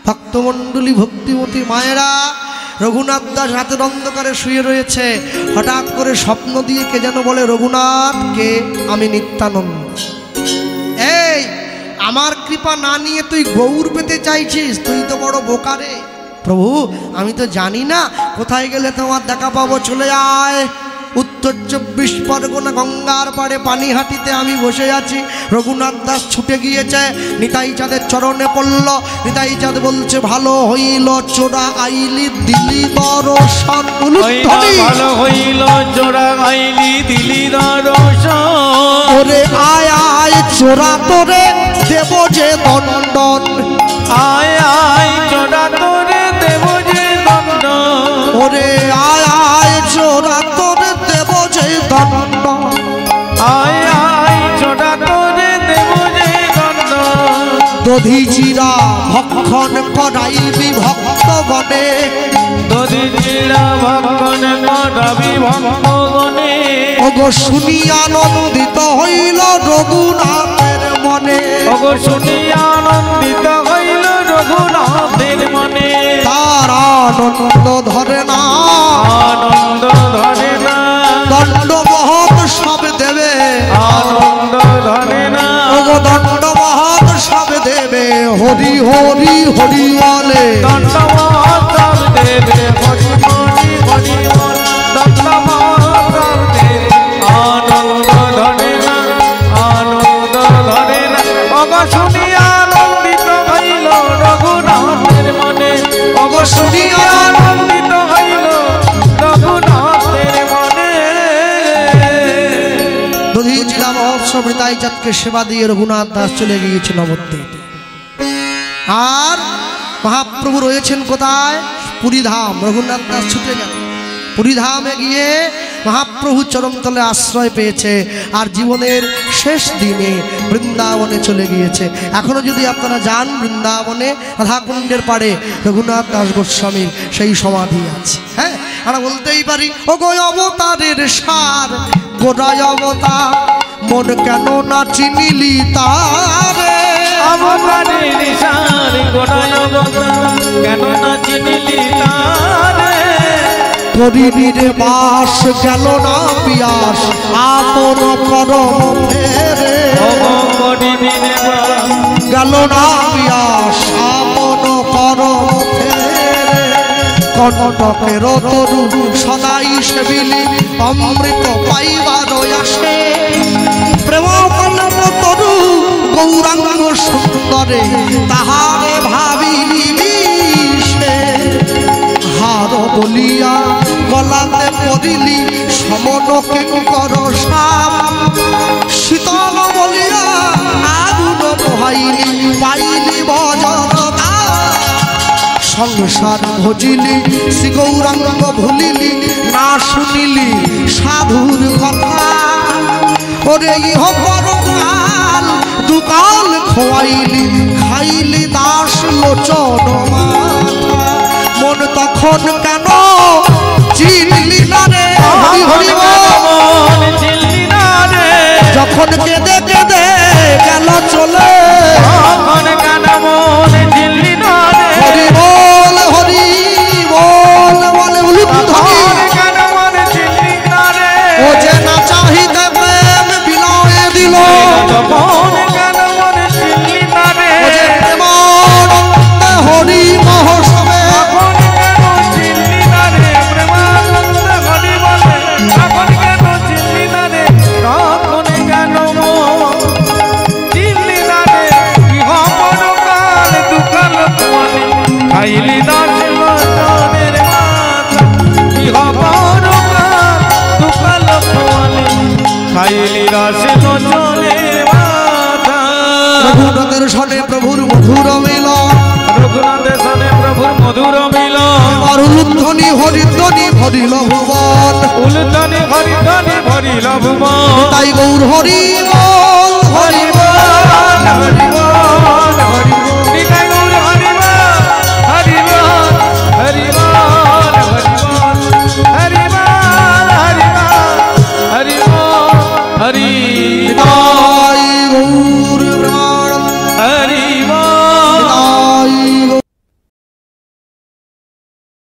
ভক্তমণ্ডলী ভক্তিমতী মায়েরা, রঘুনাথ দাস রাতের অন্ধকারে শুয়ে রয়েছে, হঠাৎ করে স্বপ্ন দিয়ে কে যেন বলে, রঘুনাথ কে? আমি নিত্যানন্দ। এই আমার কৃপা না নিয়ে তুই গৌর পেতে চাইছিস, তুই তো বড় বোকারে। প্রভু আমি তো জানি না কোথায় গেলে তোমার দেখা পাবো, চলে আয়। উত্তর 24 পরগনা গঙ্গার পাড়ে পানিহাটিতে আমি বসে আছি। রঘুনাথ দাস ছুটে গিয়েছে, নিতাই চাঁদের চরণে পড়ল। নিতাই চাঁদ বলছে, ভালো হইল চোরা আইলি দিলি দর্শন। ভালো হইল চোরা আইলি দিলি দর্শন। ওরে আয় আয় চোরা তোরে দেব যে দণ্ডন। আয় আয় চোরা তোরে দেব যে দণ্ডন। ওরে আয় আয় চোরা তোরে দেব যে দণ্ডন। আয় আয় চোরা তোরে দেব যে দণ্ডন। দধিচিরা ভক্ষণ করাইবি ভক্তগণে। দধিচিরা ভক্ষণ করাবি ভক্তগণে। ওগো শুনিয়া আনন্দিত হইল রঘুনাথের মনে। ওগো শুনিয়া আনন্দিত হইল রঘুনাথের মনে। তার আনন্দ ধরে না, আনন্দ ধরে না। দণ্ড মহৎ সব দেবে, আনন্দ ধরে না। ওগো দণ্ড মহৎ সব দেবে। হরি হরি হরি বলে দণ্ড মহৎ সব দেবে। হরি হরি হরি বল। দণ্ড মহৎ সব দেবে। আনন্দ ধরে না, আনন্দ ধরে না। ওগো শুনিয়া আনন্দিত হইল রঘুনাথের মনে। ওগো শুনিয়া আনন্দিত হইল রঘুনাথের মনে। দধিচিরা মহোৎসব নিতাই চাঁদকে সেবা দিয়ে রঘুনাথ দাস চলে গিয়েছে নবদ্বীপে। আর মহাপ্রভু রয়েছেন কোথায়? পুরীধাম। রঘুনাথ দাস ছুটে গেল। পুরীধামে গিয়ে মহাপ্রভু চরণতলে আশ্রয় পেয়েছে আর জীবনের শেষ দিনে বৃন্দাবনে চলে গিয়েছে। এখনো যদি আপনারা যান বৃন্দাবনে রাধাকুণ্ডের পাড়ে রঘুনাথ দাস গোস্বামীর সেই সমাধি আছে। হ্যাঁ, আমরা বলতেই পারি ও গো অবতারের সার গোড়ায় অবতার মন কেন না চিনিলি তারে, অবতারের সার গোড়ায় অবতার কেন না চিনিলি তারে, করিনির বাস গেল না পিয়াস আপন করম ফেরে, করিনির বাস গেল না পিয়াস আপন করম ফেরে, কটকের তরু সদাই সেবিলি অমৃত পাইবার আসে, প্রেম কল্প তরু গৌরাঙ্গ সুন্দরে তাহারে ভাবিলি বিষে, হার বলিয়া গলাতে পড়িলি সমন কিঙ্কর সাপ, শীতল বলিয়া আগুন পোহাইলি পাইলি বজরতা, সংসার ভজিলি শ্রী গৌরাঙ্গ ভুলিলি না শুনিলি সাধুর কথা, ওরে ইহ পরকাল দুকাল খোয়াইলি খাইলি দাস লোচন মাথা, মন তখন কেন চিনলি না রে, হরি হরি বল চিনলি না রে, যখন কেঁদে কেঁদে গেল চলে, তখন কেন মন চিনলি না রে, হরি বল হরি বল বলে উলুধ্বনি, কেন মন চিনলি না রে, ও যে না চাহিতে প্রেম বিলয়ে দিল, তখন কেন মন চিনলি না রে, ও যে প্রেমানন্দে হরি মহোৎসবে, তখন কেন চিনলি না রে, প্রেমানন্দ হরি বলে তখন কেন চিনলি না রে, তখন কেন মন চিনলি না রে, ইহ পরকাল দুকাল খোয়ালি খাইলি দাস লোচনের মাথা, ইহ পরকাল দুকাল খোয়ালি খাইলি দাস লোচনের মাথা, রঘুনাথের সনে প্রভুর মধুর মিলন, রঘুনাথের সনে প্রভুর মধুর মিলন, আর উলুধ্বনি হরিধ্বনি ভরিল ভুবন, উলুধ্বনি হরিধ্বনি ভরিল ভুবন, তাই গৌর হরি বল